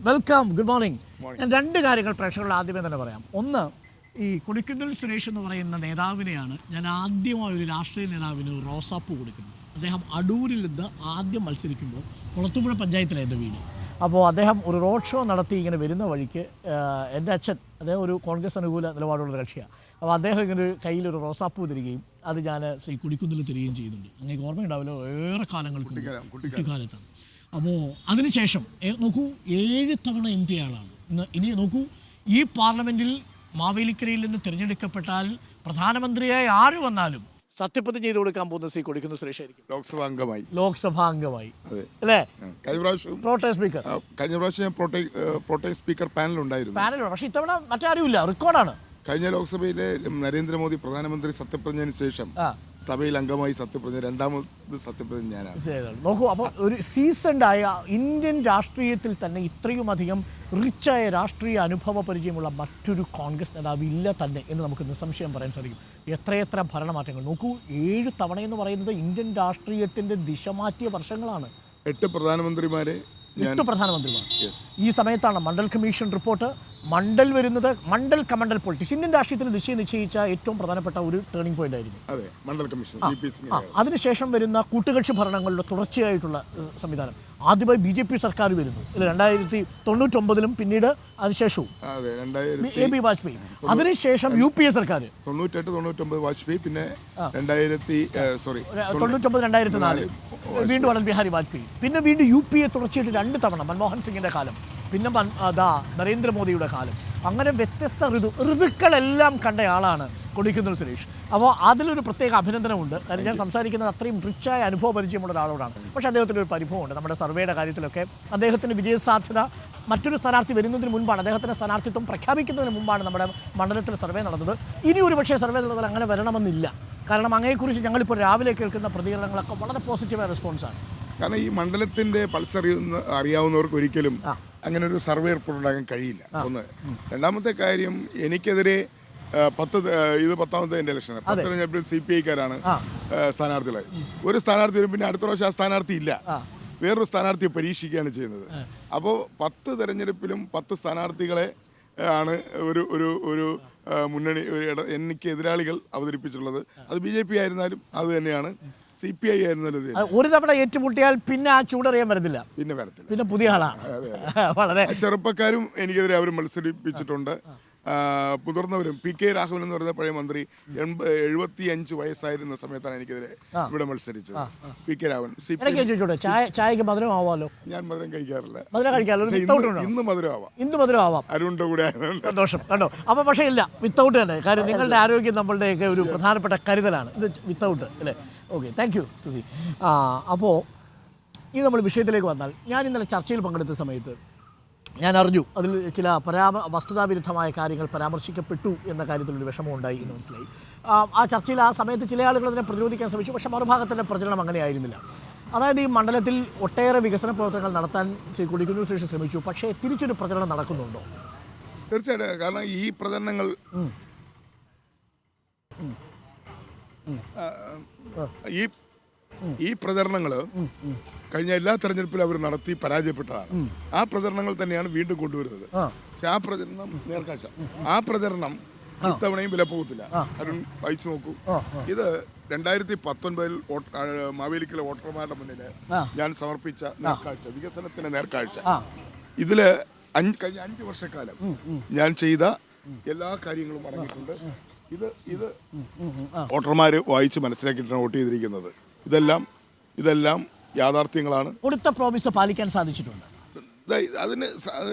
Welcome, good morning. ഞാൻ രണ്ട് കാര്യങ്ങൾ പ്രേക്ഷകരോട് ആദ്യമേ തന്നെ പറയാം. ഒന്ന്, ഈ കൊടിക്കുന്നിൽ സുരേഷ് എന്ന് പറയുന്ന നേതാവിനെയാണ് ഞാൻ ആദ്യമായി ഒരു രാഷ്ട്രീയ നേതാവിന് റോസാപ്പൂ കൊടുക്കുന്നത്. അദ്ദേഹം അടൂരിൽ നിന്ന് ആദ്യം മത്സരിക്കുമ്പോൾ കുളത്തുപുഴ പഞ്ചായത്തിലാണ് എൻ്റെ വീട്. അപ്പോൾ അദ്ദേഹം ഒരു റോഡ് ഷോ നടത്തി ഇങ്ങനെ വരുന്ന വഴിക്ക് എൻ്റെ അച്ഛൻ, അദ്ദേഹം ഒരു കോൺഗ്രസ് അനുകൂല നിലപാടുള്ള കക്ഷിയാണ്. അപ്പോൾ അദ്ദേഹം ഇങ്ങനെ കയ്യിലൊരു റോസാപ്പൂ തരികയും അത് ഞാൻ ശ്രീ കൊടിക്കുന്നിൽ തരികയും ചെയ്യുന്നുണ്ട്. അങ്ങനെ ഓർമ്മയുണ്ടാവില്ല, ഏറെ കാലങ്ങൾക്ക് കുട്ടിക്കാലത്താണ്. അപ്പോൾ അതിനുശേഷം നോക്കൂ, 7 തവണ MP ആളാണ്. ഇനി നോക്കൂ, ഈ പാർലമെൻറ്റിൽ മാവേലിക്കരയിൽ നിന്ന് തിരഞ്ഞെടുക്കപ്പെട്ടാൽ പ്രധാനമന്ത്രിയായി ആര് വന്നാലും സത്യപ്രതിജ്ഞ ചെയ്ത് കൊടുക്കാൻ പോകുന്ന ശ്രീ കൊടിക്കുന്നിൽ സുരേഷ് ആയിരിക്കും. ലോക്സഭാ അംഗമായി അല്ലേ? പ്രോട്ടേം സ്പീക്കർ പാനലുണ്ടായിരുന്നു. പക്ഷേ ഇത്തവണ മറ്റാരും ഇല്ല, റെക്കോർഡാണ്. കഴിഞ്ഞ ലോക്സഭയിലെ നരേന്ദ്രമോദി പ്രധാനമന്ത്രി സത്യപ്രതിജ്ഞയ്ക്ക് ശേഷം സഭയിൽ അംഗമായി സത്യപ്രതിജ്ഞ, രണ്ടാമത് സത്യപ്രതിജ്ഞ ഞാനാണ്. നോക്കൂ, അപ്പോൾ ഒരു സീസൺഡായ ഇന്ത്യൻ രാഷ്ട്രീയത്തിൽ തന്നെ ഇത്രയും അധികം റിച്ചായ രാഷ്ട്രീയ അനുഭവ പരിചയമുള്ള മറ്റൊരു കോൺഗ്രസ് നേതാവ് ഇല്ല തന്നെ എന്ന് നമുക്ക് നിസ്സംശയം പറയാൻ സാധിക്കും. എത്രയെത്ര ഭരണമാറ്റങ്ങൾ നോക്കൂ, 7 തവണയെന്ന് പറയുന്നത് ഇന്ത്യൻ രാഷ്ട്രീയത്തിൻ്റെ ദിശ മാറ്റിയ വർഷങ്ങളാണ്. 8 പ്രധാനമന്ത്രിമാർ. ഈ സമയത്താണ് മണ്ഡൽ കമ്മീഷൻ റിപ്പോർട്ട്, മണ്ഡൽ വരുന്നത്, മണ്ഡൽ കമണ്ഡൽ പൊളിറ്റിക്സ് ഇന്ത്യൻ രാഷ്ട്രീയത്തിൽ ദിശ നിശ്ചയിച്ച ഏറ്റവും പ്രധാനപ്പെട്ട ഒരു ടേണിംഗ് പോയിന്റ് ആയിരുന്നു മണ്ഡൽ കമ്മീഷൻ. അതിനുശേഷം വരുന്ന കൂട്ടുകക്ഷി ഭരണങ്ങളുടെ തുടർച്ചയായിട്ടുള്ള സംവിധാനം. ആദ്യമായി BJP സർക്കാർ വരുന്നു 1999 പിന്നീട് അതിനുശേഷവും AB വാജ്പേയി, അതിനുശേഷം UPA സർക്കാർ 98-99 വാജ്പേയി, പിന്നെ 99-2004 വീണ്ടും അടൽ ബിഹാരി വാജ്പേയി, പിന്നെ വീണ്ടും UPA തുടർച്ചയായിട്ട് 2 തവണ മൻമോഹൻ സിംഗിൻ്റെ കാലം, പിന്നെ നരേന്ദ്രമോദിയുടെ കാലം. അങ്ങനെ വ്യത്യസ്ത ഋതുക്കളെല്ലാം കണ്ട ആളാണ് കൊടിക്കുന്നിൽ സുരേഷ്. അപ്പോൾ അതിലൊരു പ്രത്യേക അഭിനന്ദനമുണ്ട്. കാര്യം ഞാൻ സംസാരിക്കുന്നത് അത്രയും റിച്ചായ അനുഭവ പരിചയമുള്ള ഒരാളോടാണ്. പക്ഷേ അദ്ദേഹത്തിൻ്റെ ഒരു പരിഭവമുണ്ട്. നമ്മുടെ സർവേയുടെ കാര്യത്തിലൊക്കെ അദ്ദേഹത്തിൻ്റെ വിജയസാധ്യത മറ്റൊരു സ്ഥാനാർത്ഥി വരുന്നതിന് മുൻപാണ്, അദ്ദേഹത്തിൻ്റെ സ്ഥാനാർത്ഥിത്വം പ്രഖ്യാപിക്കുന്നതിന് മുമ്പാണ് നമ്മുടെ മണ്ഡലത്തിൽ സർവേ നടന്നത്. ഇനി ഒരു പക്ഷേ സർവേ നടന്നാൽ അങ്ങനെ വരണമെന്നില്ല. കാരണം അങ്ങയെക്കുറിച്ച് ഞങ്ങളിപ്പോൾ രാവിലെ കേൾക്കുന്ന പ്രതികരണങ്ങളൊക്കെ വളരെ പോസിറ്റീവായ റെസ്പോൺസാണ്. കാരണം ഈ മണ്ഡലത്തിൻ്റെ പൾസ് അറിയാവുന്നവർക്ക് ഒരിക്കലും അങ്ങനെ ഒരു സർവേ റിപ്പോർട്ട് ഉണ്ടാക്കാൻ കഴിയില്ല. ഒന്ന്. രണ്ടാമത്തെ കാര്യം, എനിക്കെതിരെ 10ാമത്തെ എൻ്റെ ഇലക്ഷൻ 10 തെരഞ്ഞെടുപ്പിൽ CPI-ക്കാരാണ് സ്ഥാനാർത്ഥികളായി. ഒരു സ്ഥാനാർത്ഥി വരും, പിന്നെ അടുത്ത പ്രാവശ്യം ആ സ്ഥാനാർത്ഥി ഇല്ല, വേറൊരു സ്ഥാനാർത്ഥിയെ പരീക്ഷിക്കുകയാണ് ചെയ്യുന്നത്. അപ്പോൾ 10 തെരഞ്ഞെടുപ്പിലും 10 സ്ഥാനാർത്ഥികളെ ആണ് ഒരു മുന്നണി എനിക്ക് എതിരാളികൾ അവതരിപ്പിച്ചിട്ടുള്ളത്. അത് BJP ആയിരുന്നാലും അത് തന്നെയാണ്, CPI ആയിരുന്നാലും. ഒരു തവണ ഏറ്റുമുട്ടിയാൽ പിന്നെ ആ ചൂടറിയാൻ വരുന്നില്ല, പിന്നെ പുതിയ ആളാണ്. വളരെ ചെറുപ്പക്കാരും എനിക്കെതിരെ അവർ മത്സരിപ്പിച്ചിട്ടുണ്ട്. മുതിർന്നവരും. PK രാഘവൻ എന്ന് പറയുന്ന പഴയ മന്ത്രി 75 വയസ്സായിരുന്ന സമയത്താണ് എനിക്കെതിരെ ഇവിടെ മത്സരിച്ചത്. PK രാഘവൻ. ചായക്ക് മധുരമാവാലോ? ഞാൻ മധുരം കഴിക്കാറില്ല. ഇന്ന് മധുരമാവാം. അരുണിന്റെ കൂടെ സന്തോഷം കണ്ടോ. അപ്പോൾ പക്ഷേ ഇല്ല, വിത്തൗട്ട് തന്നെ. കാര്യം നിങ്ങളുടെ ആരോഗ്യം നമ്മളുടെയൊക്കെ ഒരു പ്രധാനപ്പെട്ട കരുതലാണ്. ഇത് വിത്തൗട്ട് അല്ലേ? Okay, thank you Sudhi. അപ്പോൾ ഇനി നമ്മൾ വിഷയത്തിലേക്ക് വന്നാൽ, ഞാൻ ഇന്നലെ ചർച്ചയിൽ പങ്കെടുത്ത സമയത്ത് ഞാൻ അറിഞ്ഞു അതിൽ ചില വസ്തുതാവിരുദ്ധമായ കാര്യങ്ങൾ പരാമർശിക്കപ്പെട്ടു എന്ന കാര്യത്തിലൊരു വിഷമം ഉണ്ടായി എന്ന് മനസ്സിലായി. ആ ചർച്ചയിൽ ആ സമയത്ത് ചില ആളുകൾ അതിനെ പ്രതിരോധിക്കാൻ ശ്രമിച്ചു. പക്ഷേ മറുഭാഗത്തിൻ്റെ പ്രചരണം അങ്ങനെയായിരുന്നില്ല. അതായത് ഈ മണ്ഡലത്തിൽ ഒട്ടേറെ വികസന പ്രവർത്തനങ്ങൾ നടത്താൻ ശ്രീ കൊടിക്കുന്നിൽ സുരേഷ് ശ്രമിച്ചു. പക്ഷേ തിരിച്ചൊരു പ്രചരണം നടക്കുന്നുണ്ടോ? തീർച്ചയായിട്ടും. കാരണം ഈ പ്രചരണങ്ങൾ ഈ പ്രചരണങ്ങൾ കഴിഞ്ഞ എല്ലാ തെരഞ്ഞെടുപ്പിലും അവർ നടത്തി പരാജയപ്പെട്ടതാണ്. ആ പ്രചരണങ്ങൾ തന്നെയാണ് വീണ്ടും കൊണ്ടുവരുന്നത്. പക്ഷെ ആ പ്രചരണം നേർക്കാഴ്ച, ആ പ്രചരണം ഇത്തവണയും വിലപ്പോകത്തില്ല. അരുൺ വായിച്ചു നോക്കൂ. ഇത് 2019 മാവേലിക്കലെ വോട്ടർമാരുടെ മുന്നിൽ ഞാൻ സമർപ്പിച്ച നേർക്കാഴ്ച, വികസനത്തിന്റെ നേർക്കാഴ്ച. ഇതില് കഴിഞ്ഞ 5 വർഷക്കാലം ഞാൻ ചെയ്ത എല്ലാ കാര്യങ്ങളും അടങ്ങിയിട്ടുണ്ട്. ഇത് വോട്ടർമാർ വായിച്ച് മനസ്സിലാക്കിയിട്ടാണ് വോട്ട് ചെയ്തിരിക്കുന്നത്. ഇതെല്ലാം യാഥാർത്ഥ്യങ്ങളാണ്. കൊടുത്ത പ്രോമിസ് പാലിക്കാൻ സാധിച്ചിട്ടുണ്ട്. അതിന്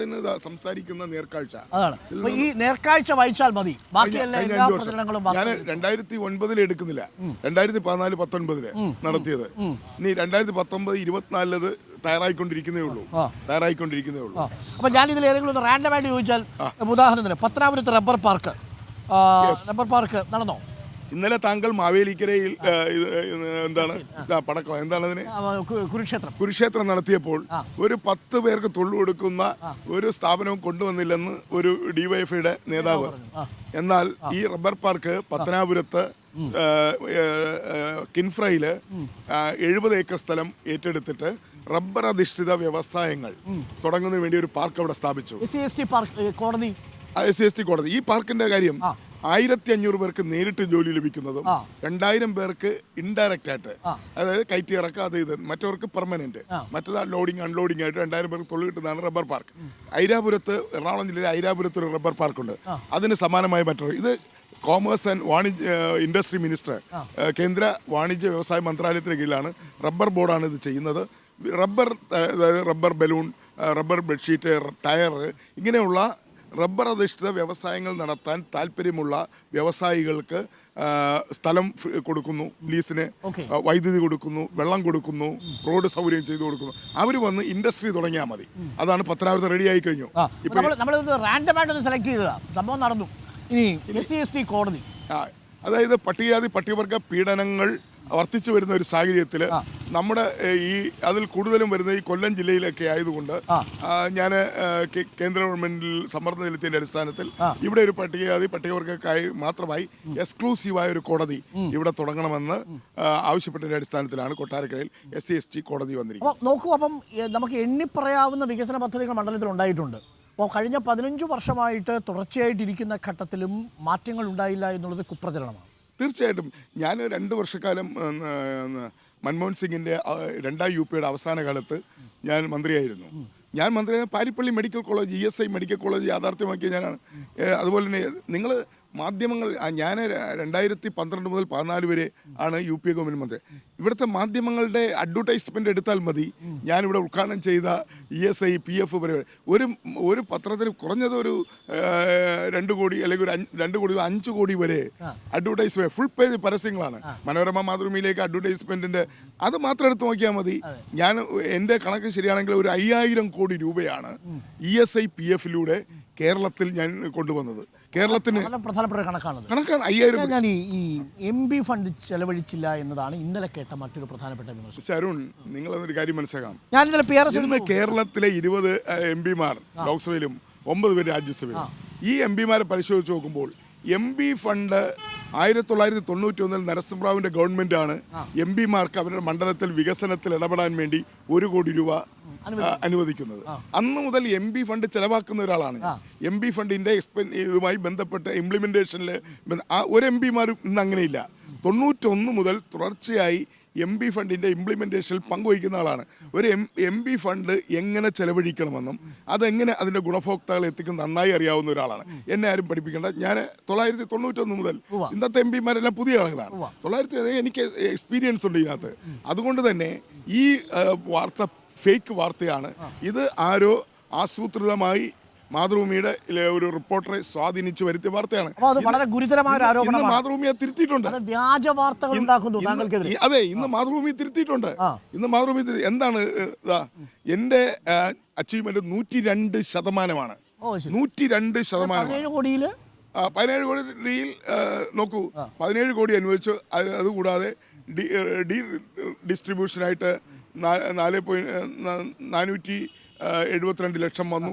സംസാരിക്കുന്ന നേർക്കാഴ്ച അതാണ്. ഈ നേർക്കാഴ്ച വായിച്ചാൽ മതി. ഞാൻ 2009 എടുക്കുന്നില്ല, 2014-19 നടത്തിയത്. ഇനി 2019-24 തയ്യാറായിക്കൊണ്ടിരിക്കുന്നേ ഉള്ളൂ. അപ്പൊ ഞാൻ ഇതിൽ ഏതെങ്കിലും ഒന്ന് റാൻഡമായിട്ട് ചോദിച്ചാൽ, ഉദാഹരണത്തിന് പത്തനാപുരത്ത് റബ്ബർ പാർക്ക് നടന്നോ? ഇന്നലെ താങ്കൾ മാവേലിക്കരയിൽ എന്താണ് പടക്കം, എന്താണ് അതിന്, കുരുക്ഷേത്രം നടത്തിയപ്പോൾ ഒരു 10 പേർക്ക് തൊഴിൽ കൊടുക്കുന്ന ഒരു സ്ഥാപനവും കൊണ്ടുവന്നില്ലെന്ന് ഒരു DYFIയുടെ നേതാവ്. എന്നാൽ ഈ റബ്ബർ പാർക്ക് പത്തനാപുരത്ത് കിൻഫ്രയില് 70 ഏക്കർ സ്ഥലം ഏറ്റെടുത്തിട്ട് റബ്ബർ അധിഷ്ഠിത വ്യവസായങ്ങൾ തുടങ്ങുന്നതിന് വേണ്ടി ഒരു പാർക്ക് അവിടെ സ്ഥാപിച്ചു. SC പാർക്ക് കോടതി SC കോടതി. ഈ പാർക്കിന്റെ കാര്യം 1500 പേർക്ക് നേരിട്ട് ജോലി ലഭിക്കുന്നതും 2000 പേർക്ക് ഇൻഡയറക്റ്റ് ആയിട്ട്, അതായത് കയറ്റി ഇറക്കുക, അത് ഇത് മറ്റവർക്ക് പെർമനന്റ്, മറ്റേതാ ലോഡിങ് അൺലോഡിങ് ആയിട്ട് 2000 പേർക്ക് തൊഴിൽ കിട്ടുന്നതാണ് റബ്ബർ പാർക്ക്. ഐരാപുരത്ത്, എറണാകുളം ജില്ലയിലെ ഐരാപുരത്ത് ഒരു റബ്ബർ പാർക്കുണ്ട്. അതിന് സമാനമായ മറ്റൊരു, ഇത് കോമേഴ്സ് ആൻഡ് വാണിജ്യ ഇൻഡസ്ട്രി മിനിസ്റ്റർ, കേന്ദ്ര വാണിജ്യ വ്യവസായ മന്ത്രാലയത്തിന് കീഴിലാണ്, റബ്ബർ ബോർഡാണ് ഇത് ചെയ്യുന്നത്. റബ്ബർ, അതായത് rubber balloon, rubber bedsheet, tyre, ഇങ്ങനെയുള്ള റബ്ബർ അധിഷ്ഠിത വ്യവസായങ്ങൾ നടത്താൻ താല്പര്യമുള്ള വ്യവസായികൾക്ക് സ്ഥലം കൊടുക്കുന്നു, ലീസിന് വൈദ്യുതി കൊടുക്കുന്നു, വെള്ളം കൊടുക്കുന്നു, റോഡ് സൗകര്യം ചെയ്തു കൊടുക്കുന്നു. അവർ വന്ന് ഇൻഡസ്ട്രി തുടങ്ങിയാൽ മതി. അതാണ് പത്തനാപുരത്ത് റെഡി ആയി കഴിഞ്ഞു. റാൻഡമായിട്ടൊന്ന് സെലക്ട് ചെയ്തതാ, സംഭവം നടന്നു. ഇനി SC കോടതി, അതായത് പട്ടികജാതി പട്ടികവർഗ പീഡനങ്ങൾ വർദ്ധിച്ചു വരുന്ന ഒരു സാഹചര്യത്തിൽ നമ്മുടെ ഈ അതിൽ കൂടുതലും വരുന്ന ഈ കൊല്ലം ജില്ലയിലൊക്കെ ആയതുകൊണ്ട് ഞാൻ കേന്ദ്ര ഗവൺമെന്റിൽ സമ്മർദ്ദം ചെലുത്തിയതിന്റെ അടിസ്ഥാനത്തിൽ ഇവിടെ ഒരു പട്ടികജാതി പട്ടികവർഗക്കായി മാത്രമായി എക്സ്ക്ലൂസീവായ ഒരു കോടതി ഇവിടെ തുടങ്ങണമെന്ന് ആവശ്യപ്പെട്ടതിന്റെ അടിസ്ഥാനത്തിലാണ് കൊട്ടാരക്കരയിൽ SC കോടതി വന്നിരിക്കുന്നത്. നോക്കൂ, അപ്പം നമുക്ക് എണ്ണിപ്പറയാവുന്ന വികസന പദ്ധതികൾ മണ്ഡലത്തിൽ ഉണ്ടായിട്ടുണ്ട്. അപ്പോൾ കഴിഞ്ഞ 15 വർഷമായിട്ട് തുടർച്ചയായിട്ടിരിക്കുന്ന ഘട്ടത്തിലും മാറ്റങ്ങൾ ഉണ്ടായില്ല എന്നുള്ളത് കുപ്രചരണമാണ്. തീർച്ചയായിട്ടും. ഞാൻ 2 വർഷക്കാലം മൻമോഹൻ സിംഗിൻ്റെ 2ാം UP അവസാന കാലത്ത് ഞാൻ മന്ത്രിയായിരുന്നു. ഞാൻ മന്ത്രിയായ Parippally medical college, ESI medical college യാഥാർത്ഥ്യമാക്കിയ ഞാനാണ്. അതുപോലെ തന്നെ നിങ്ങൾ മാധ്യമങ്ങൾ, ഞാൻ 2012 മുതൽ 2014 വരെ ആണ് UP ഗവൺമെൻറ് മന്ത്രി. ഇവിടുത്തെ മാധ്യമങ്ങളുടെ അഡ്വർടൈസ്മെൻ്റ് എടുത്താൽ മതി, ഞാനിവിടെ ഉദ്ഘാടനം ചെയ്ത ESI PF പരിപാടി ഒരു പത്രത്തിൽ കുറഞ്ഞത് ഒരു 2 കോടി അല്ലെങ്കിൽ ഒരു 2 കോടി 5 കോടി വരെ അഡ്വർടൈസ്മെൻറ്റ്, ഫുൾ പേജ് പരസ്യങ്ങളാണ്. മനോരമ മാതൃഭൂമിയിലേക്ക് അഡ്വർടൈസ്മെൻറ്റിൻ്റെ അത് മാത്രം എടുത്ത് നോക്കിയാൽ മതി. ഞാൻ എൻ്റെ കണക്ക് ശരിയാണെങ്കിൽ ഒരു 5000 കോടി രൂപയാണ് ESI PF-ലൂടെ കേരളത്തിൽ ഞാൻ കൊണ്ടുവന്നത്. കേരളത്തിന് പ്രധാനപ്പെട്ട കണക്കാണ് 5000. ഞാൻ ഈ MP ഫണ്ട് ചെലവഴിച്ചില്ല എന്നതാണ് ഇന്നലെ കേട്ട മറ്റൊരു പ്രധാനപ്പെട്ട വിമർശനം. അരുൺ, നിങ്ങളൊരു കാര്യം മനസ്സിലാക്കാം. ഞാൻ ഇന്നലെ PRS കേരളത്തിലെ 20 MP-മാർ ലോക്സഭയിലും 9 പേര് രാജ്യസഭയിലും. ഈ MP-മാരെ പരിശോധിച്ച് നോക്കുമ്പോൾ MP ഫണ്ട് 1991 നരസിംഹറാവുവിന്റെ ഗവൺമെന്റാണ് MP-മാർക്ക് അവരുടെ മണ്ഡലത്തിൽ വികസനത്തിൽ ഇടപെടാൻ വേണ്ടി 1 കോടി രൂപ അനുവദിക്കുന്നത്. അന്ന് മുതൽ MP ഫണ്ട് ചെലവാക്കുന്ന ഒരാളാണ്. MP ഫണ്ടിന്റെ ഇതുമായി ബന്ധപ്പെട്ട ഇംപ്ലിമെന്റേഷനിൽ ഒരു MP-മാരും ഇന്ന് അങ്ങനെയില്ല. 91 മുതൽ തുടർച്ചയായി MP ഫണ്ടിന്റെ ഇംപ്ലിമെന്റേഷനിൽ പങ്കുവയ്ക്കുന്ന ആളാണ്. ഒരു MP ഫണ്ട് എങ്ങനെ ചെലവഴിക്കണമെന്നും അതെങ്ങനെ അതിന്റെ ഗുണഭോക്താക്കളെ എത്തിക്കുന്ന നന്നായി അറിയാവുന്ന ഒരാളാണ്. എന്നെ ആരും പഠിപ്പിക്കേണ്ട. ഞാൻ 991 മുതൽ ഇന്നത്തെ MP-മാരെല്ലാം പുതിയ ആളുകളാണ്. 900 എനിക്ക് എക്സ്പീരിയൻസ് ഉണ്ട് ഇതിനകത്ത്. അതുകൊണ്ട് തന്നെ ഈ വാർത്ത ഫേക്ക് വാർത്തയാണ്. ഇത് ആരോ ആസൂത്രിതമായി മാതൃഭൂമിയുടെ ഒരു റിപ്പോർട്ടറെ സ്വാധീനിച്ച് വരുത്തിയ വാർത്തയാണ്. വളരെ ഗുരുതരമായ ആരോപണമാണ്. മാതൃഭൂമിയെ തിരുത്തിയിട്ടുണ്ട്. വ്യാജ വാർത്തകൾ ഉണ്ടാക്കുന്നു. അതെ, ഇന്ന് മാതൃഭൂമി തിരുത്തിയിട്ടുണ്ട്. ഇന്ന് മാതൃഭൂമി എന്താണ് എന്റെ അച്ചീവ്മെന്റ് 102%. 102%. 17 കോടിയിൽ നോക്കൂ, 17 കോടി അനുവദിച്ചു. അതുകൂടാതെ ഡിസ്ട്രിബ്യൂഷനായിട്ട് 472 ലക്ഷം വന്നു.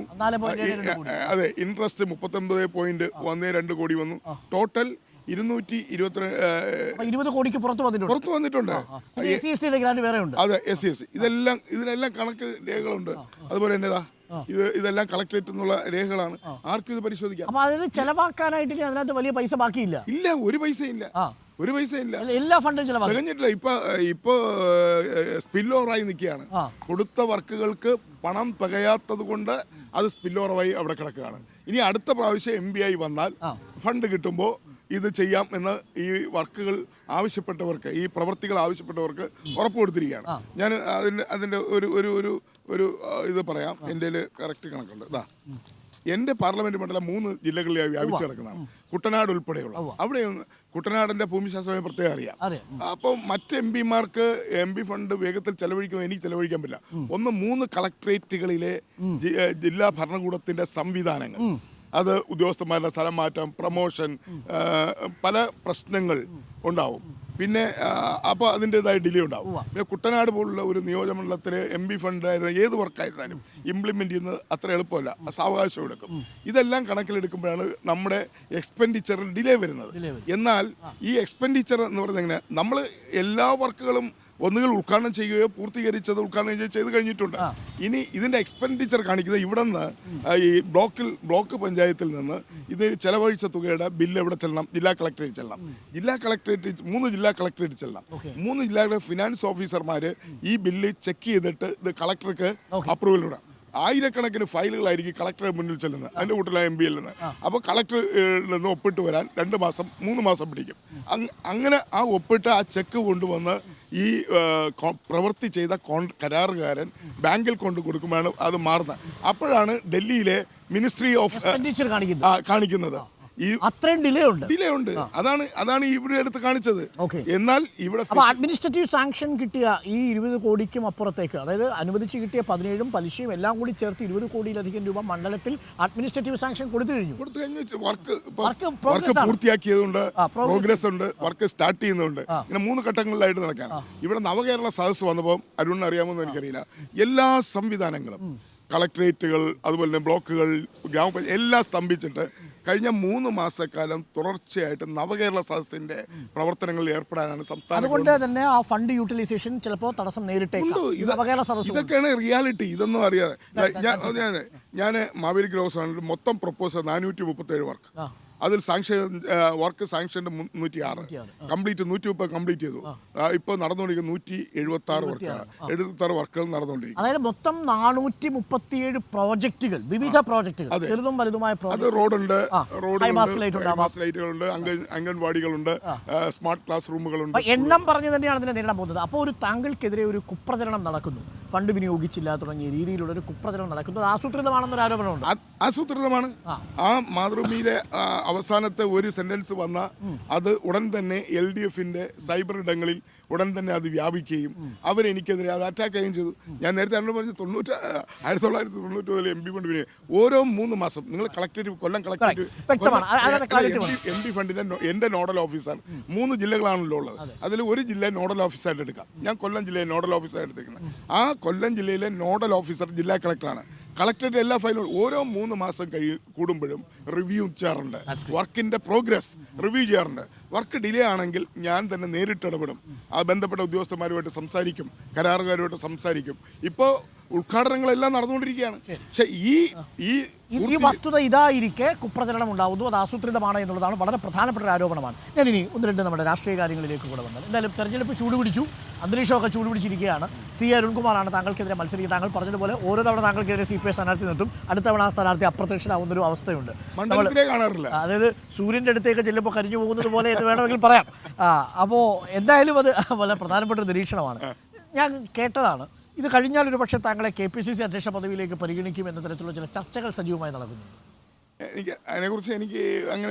അതെ, ഇൻട്രസ്റ്റ് 39.12 കോടി വന്നു. ടോട്ടൽ 220 കോടിക്ക് പുറത്ത് വന്നിട്ടുണ്ട്. അതെ, SC ഇതിനെല്ലാം കണക്ക് രേഖകളുണ്ട്. അതുപോലെ തന്നെ ഇതെല്ലാം കളക്ടറേറ്റ് എന്നുള്ള രേഖകളാണ്. ആർക്കും ഇത് പരിശോധിക്കാം. ചെലവാക്കാനായിട്ട് അതിനകത്ത് വലിയ പൈസ ബാക്കിയില്ല. ഇല്ല, ഒരു പൈസയില്ല. എല്ലാ ഫണ്ടും തികഞ്ഞിട്ടില്ല. ഇപ്പൊ സ്പിൽ ഓവറായി നിൽക്കുകയാണ്. കൊടുത്ത വർക്കുകൾക്ക് പണം തികയാത്തത് കൊണ്ട് അത് സ്പിൽ ഓവറായി അവിടെ കിടക്കുകയാണ്. ഇനി അടുത്ത പ്രാവശ്യം MP ആയി വന്നാൽ ഫണ്ട് കിട്ടുമ്പോൾ ഇത് ചെയ്യാം എന്ന് ഈ വർക്കുകൾ ആവശ്യപ്പെട്ടവർക്ക്, ഈ പ്രവൃത്തികൾ ആവശ്യപ്പെട്ടവർക്ക് ഉറപ്പ് കൊടുത്തിരിക്കുകയാണ്. ഞാൻ അതിൻ്റെ ഒരു ഇത് പറയാം. എൻ്റെ കറക്റ്റ് കണക്കുണ്ട്. എൻ്റെ പാർലമെന്റ് മണ്ഡലം 3 ജില്ലകളിലായി വ്യാപിച്ചു കിടക്കുന്നതാണ്. കുട്ടനാട് ഉൾപ്പെടെയുള്ള അവിടെ കുട്ടനാടിന്റെ ഭൂമിശാസ്ത്രമായി പ്രത്യേകം അറിയാം. അപ്പോൾ മറ്റ് MP-മാർക്ക് MP ഫണ്ട് വേഗത്തിൽ ചെലവഴിക്കുമ്പോൾ എനിക്ക് ചെലവഴിക്കാൻ പറ്റില്ല. 3 കളക്ടറേറ്റുകളിലെ ജില്ലാ ഭരണകൂടത്തിന്റെ സംവിധാനങ്ങൾ, അത് ഉദ്യോഗസ്ഥന്മാരുടെ സ്ഥലം മാറ്റം, പ്രമോഷൻ, പല പ്രശ്നങ്ങൾ ഉണ്ടാവും. പിന്നെ അപ്പോൾ അതിൻ്റെതായ ഡിലേ ഉണ്ടാവും. പിന്നെ കുട്ടനാട് പോലുള്ള ഒരു നിയോജകമണ്ഡലത്തിലെ MP ഫണ്ട് ഏത് വർക്കായിരുന്നാലും ഇംപ്ലിമെൻ്റ് ചെയ്യുന്നത് അത്ര എളുപ്പമല്ല, സാവകാശം എടുക്കും. ഇതെല്ലാം കണക്കിലെടുക്കുമ്പോഴാണ് നമ്മുടെ എക്സ്പെൻഡിച്ചറിൽ ഡിലേ വരുന്നത്. എന്നാൽ ഈ എക്സ്പെൻഡിച്ചർ എന്ന് പറയുന്നത് എങ്ങനെ, നമ്മൾ എല്ലാ വർക്കുകളും ഒന്നുകിൽ ഉദ്ഘാടനം ചെയ്യുകയോ പൂർത്തീകരിച്ചത് ഉദ്ഘാടനം ചെയ്ത് കഴിഞ്ഞിട്ടുണ്ട്. ഇനി ഇതിന്റെ എക്സ്പെൻഡിച്ചർ കാണിക്കുന്നത് ഇവിടെ നിന്ന് ഈ ബ്ലോക്ക് പഞ്ചായത്തിൽ നിന്ന് ഇത് ചെലവഴിച്ച തുകയുടെ ബില്ല് എവിടെ ചെല്ലണം? ജില്ലാ കളക്ടറേറ്റ് ചെല്ലണം. മൂന്ന് ജില്ലാ കളക്ടറേറ്റ് ചെല്ലണം. 3 ജില്ലകളിലെ ഫിനാൻസ് ഓഫീസർമാർ ഈ ബില്ല് ചെക്ക് ചെയ്തിട്ട് ഇത് കളക്ടർക്ക് അപ്രൂവൽ ഇടാം. ആയിരക്കണക്കിന് ഫയലുകളായിരിക്കും കളക്ടറെ മുന്നിൽ ചെല്ലുന്നത്, അതിൻ്റെ കൂട്ടിലെ MPയിൽ നിന്ന്. അപ്പോൾ കളക്ടറിൽ നിന്ന് ഒപ്പിട്ട് വരാൻ 2 മാസം 3 മാസം പിടിക്കും. അങ്ങനെ ആ ഒപ്പിട്ട് ആ ചെക്ക് കൊണ്ടുവന്ന് ഈ പ്രവൃത്തി ചെയ്ത കരാറുകാരൻ ബാങ്കിൽ കൊണ്ട് കൊടുക്കുമ്പോഴാണ് അത് മാറുന്നത്. അപ്പോഴാണ് ഡൽഹിയിലെ മിനിസ്ട്രി ഓഫ് കാണിക്കുന്നത്. അത്രയും ഡിലേ ഉണ്ട്. അതാണ് ഇവിടെ എടുത്ത് കാണിച്ചത്. എന്നാൽ ഇവിടെ അഡ്മിനിസ്ട്രേറ്റീവ് സാങ്ഷൻ കിട്ടിയ ഈ 20 കോടിക്കും അപ്പുറത്തേക്ക്, അതായത് അനുവദിച്ച് കിട്ടിയ 17 പലിശയും എല്ലാം കൂടി ചേർത്ത് 20 കോടിയിലധികം രൂപ മണ്ഡലത്തിൽ അഡ്മിനിസ്ട്രേറ്റീവ് സാങ്ഷൻ കൊടുത്തു കഴിഞ്ഞു. വർക്ക് പൂർത്തിയാക്കിയതുണ്ട്, പ്രോഗ്രസ് ഉണ്ട്, വർക്ക് സ്റ്റാർട്ട് ചെയ്യുന്നുണ്ട്. ഇങ്ങനെ 3 ഘട്ടങ്ങളിലായിട്ട് നടക്കുകയാണ്. ഇവിടെ നവകേരള സദസ്സ് വന്നപ്പോൾ അരുണിന് അറിയാമെന്ന് എനിക്കറിയില്ല, എല്ലാ സംവിധാനങ്ങളും കളക്ടറേറ്റുകൾ അതുപോലെ തന്നെ ബ്ലോക്കുകൾ ഗ്രാമപഞ്ചായത്ത് എല്ലാം സ്തംഭിച്ചിട്ട് കഴിഞ്ഞ 3 മാസക്കാലം തുടർച്ചയായിട്ട് നവകേരള സദസ്സിന്റെ പ്രവർത്തനങ്ങളിൽ ഏർപ്പെടാനാണ് സംസ്ഥാനം. അതുകൊണ്ട് തന്നെ ആ ഫണ്ട് യൂട്ടിലൈസേഷൻ ചിലപ്പോൾ തടസ്സം നേരിട്ടേക്കും. ഇതൊക്കെയാണ് റിയാലിറ്റി. ഇതൊന്നും അറിയാതെ ഞാൻ മാവേലി ഗ്രോസ് മൊത്തം പ്രൊപ്പോസൽ 437 വർക്ക്, അതിൽ വർക്ക് സാങ്ഷൻ 106, കംപ്ലീറ്റ് 130 കംപ്ലീറ്റ് ചെയ്തു. ഇപ്പോൾ നടന്നുകൊണ്ടിരിക്കുന്ന 176 വർക്കുകൾ നടന്നുകൊണ്ടിരിക്കും. അതായത് മൊത്തം 437 പ്രോജക്റ്റുകൾ, വിവിധ പ്രോജക്റ്റുകൾ, ചെറുതും വലുതുമായ. അത് റോഡുണ്ട്, ലൈറ്റുകളുണ്ട്, അംഗൻവാടികളുണ്ട്, സ്മാർട്ട് ക്ലാസ് റൂമുകളുണ്ട്. എണ്ണം പറഞ്ഞു തന്നെയാണ് ഇതിനെ നേരിടാൻ പോകുന്നത്. അപ്പോൾ ഒരു താങ്കൾക്കെതിരെ ഒരു കുപ്രചരണം നടക്കുന്നു, ഫണ്ട് വിനിയോഗിച്ചില്ല തുടങ്ങിയ രീതിയിലുള്ള ഒരു കുപ്രചരണം നടക്കുന്നത് ആസൂത്രിതമാണെന്നൊരു ആരോപണമുണ്ട്. ആസൂത്രിതമാണ്. ആ മാതൃഭൂമിയിലെ അവസാനത്തെ ഒരു സെന്റൻസ് വന്ന അത് ഉടൻ തന്നെ LDFന്റെ സൈബർ ഇടങ്ങളിൽ ഉടൻ തന്നെ അത് വ്യാപിക്കുകയും അവരെനിക്കെതിരെ അത് അറ്റാക്ക് ചെയ്യുകയും ചെയ്തു. ഞാൻ നേരത്തെ പറഞ്ഞു 1990 MP ഫണ്ട് ഓരോ 3 മാസം നിങ്ങൾ കൊല്ലം കളക്ടറേറ്റ് MP ഫണ്ടിന്റെ എന്റെ നോഡൽ ഓഫീസർ 3 ജില്ലകളാണല്ലോ ഉള്ളത്. അതിൽ ഒരു ജില്ല നോഡൽ ഓഫീസറായിട്ട് എടുക്കാം. ഞാൻ കൊല്ലം ജില്ലയെ നോഡൽ ഓഫീസറായിട്ട് എടുത്തിരിക്കുന്നത്. ആ കൊല്ലം ജില്ലയിലെ നോഡൽ ഓഫീസർ ജില്ലാ കളക്ടറാണ്. കളക്ടറേറ്റ് എല്ലാ ഫയലും ഓരോ 3 മാസം കൂടുമ്പോഴും റിവ്യൂ ചെയ്യാറുണ്ട്. വർക്കിന്റെ പ്രോഗ്രസ് റിവ്യൂ ചെയ്യാറുണ്ട്. വർക്ക് ഡിലേ ആണെങ്കിൽ ഞാൻ തന്നെ നേരിട്ട് ഇടപെടും. ആ ബന്ധപ്പെട്ട ഉദ്യോഗസ്ഥന്മാരുമായിട്ട് സംസാരിക്കും, കരാറുകാരുമായിട്ട് സംസാരിക്കും. ഇപ്പോൾ ഉദ്ഘാടനങ്ങളെല്ലാം നടന്നുകൊണ്ടിരിക്കുകയാണ്. പക്ഷേ ഈ വസ്തുത ഇതായിരിക്കെ കുപ്രചരണം ഉണ്ടാവുന്നു, അത് ആസൂത്രിതമാണ് എന്നുള്ളതാണ് വളരെ പ്രധാനപ്പെട്ട ഒരു ആരോപണമാണ്. ഞാനിനി 1-2 നമ്മുടെ രാഷ്ട്രീയ കാര്യങ്ങളിലേക്ക് കൂടെ വന്നത്. എന്തായാലും തെരഞ്ഞെടുപ്പ് ചൂടുപിടിച്ചു, അന്തരീക്ഷമൊക്കെ ചൂടുപിടിച്ചിരിക്കുകയാണ്. അരുൺകുമാറാണ് താങ്കൾക്കെതിരെ മത്സരിക്കുക. താങ്കൾ പറഞ്ഞതുപോലെ ഓരോ തവണ താങ്കൾക്കെതിരെ CPI സ്ഥാനാർത്ഥി നിർത്തും, അടുത്ത തവണ ആ സ്ഥാനാർത്ഥി അപ്രത്യക്ഷനാവുന്നൊരു അവസ്ഥയുണ്ട്. അതായത് സൂര്യൻ്റെ അടുത്തേക്ക് ചെല്ലുമ്പോൾ കരിഞ്ഞു പോകുന്നത് പോലെ എന്ന് വേണമെങ്കിൽ പറയാം. അപ്പോൾ എന്തായാലും അത് വളരെ പ്രധാനപ്പെട്ട ഒരു നിരീക്ഷണമാണ്. ഞാൻ കേട്ടതാണ്, ഇത് കഴിഞ്ഞാൽ ഒരു പക്ഷേ താങ്കളെ KPCC അധ്യക്ഷ പദവിയിലേക്ക് പരിഗണിക്കും എന്ന തരത്തിലുള്ള ചില ചർച്ചകൾ സജീവമായി നടക്കുന്നുണ്ട്. അതിനെക്കുറിച്ച്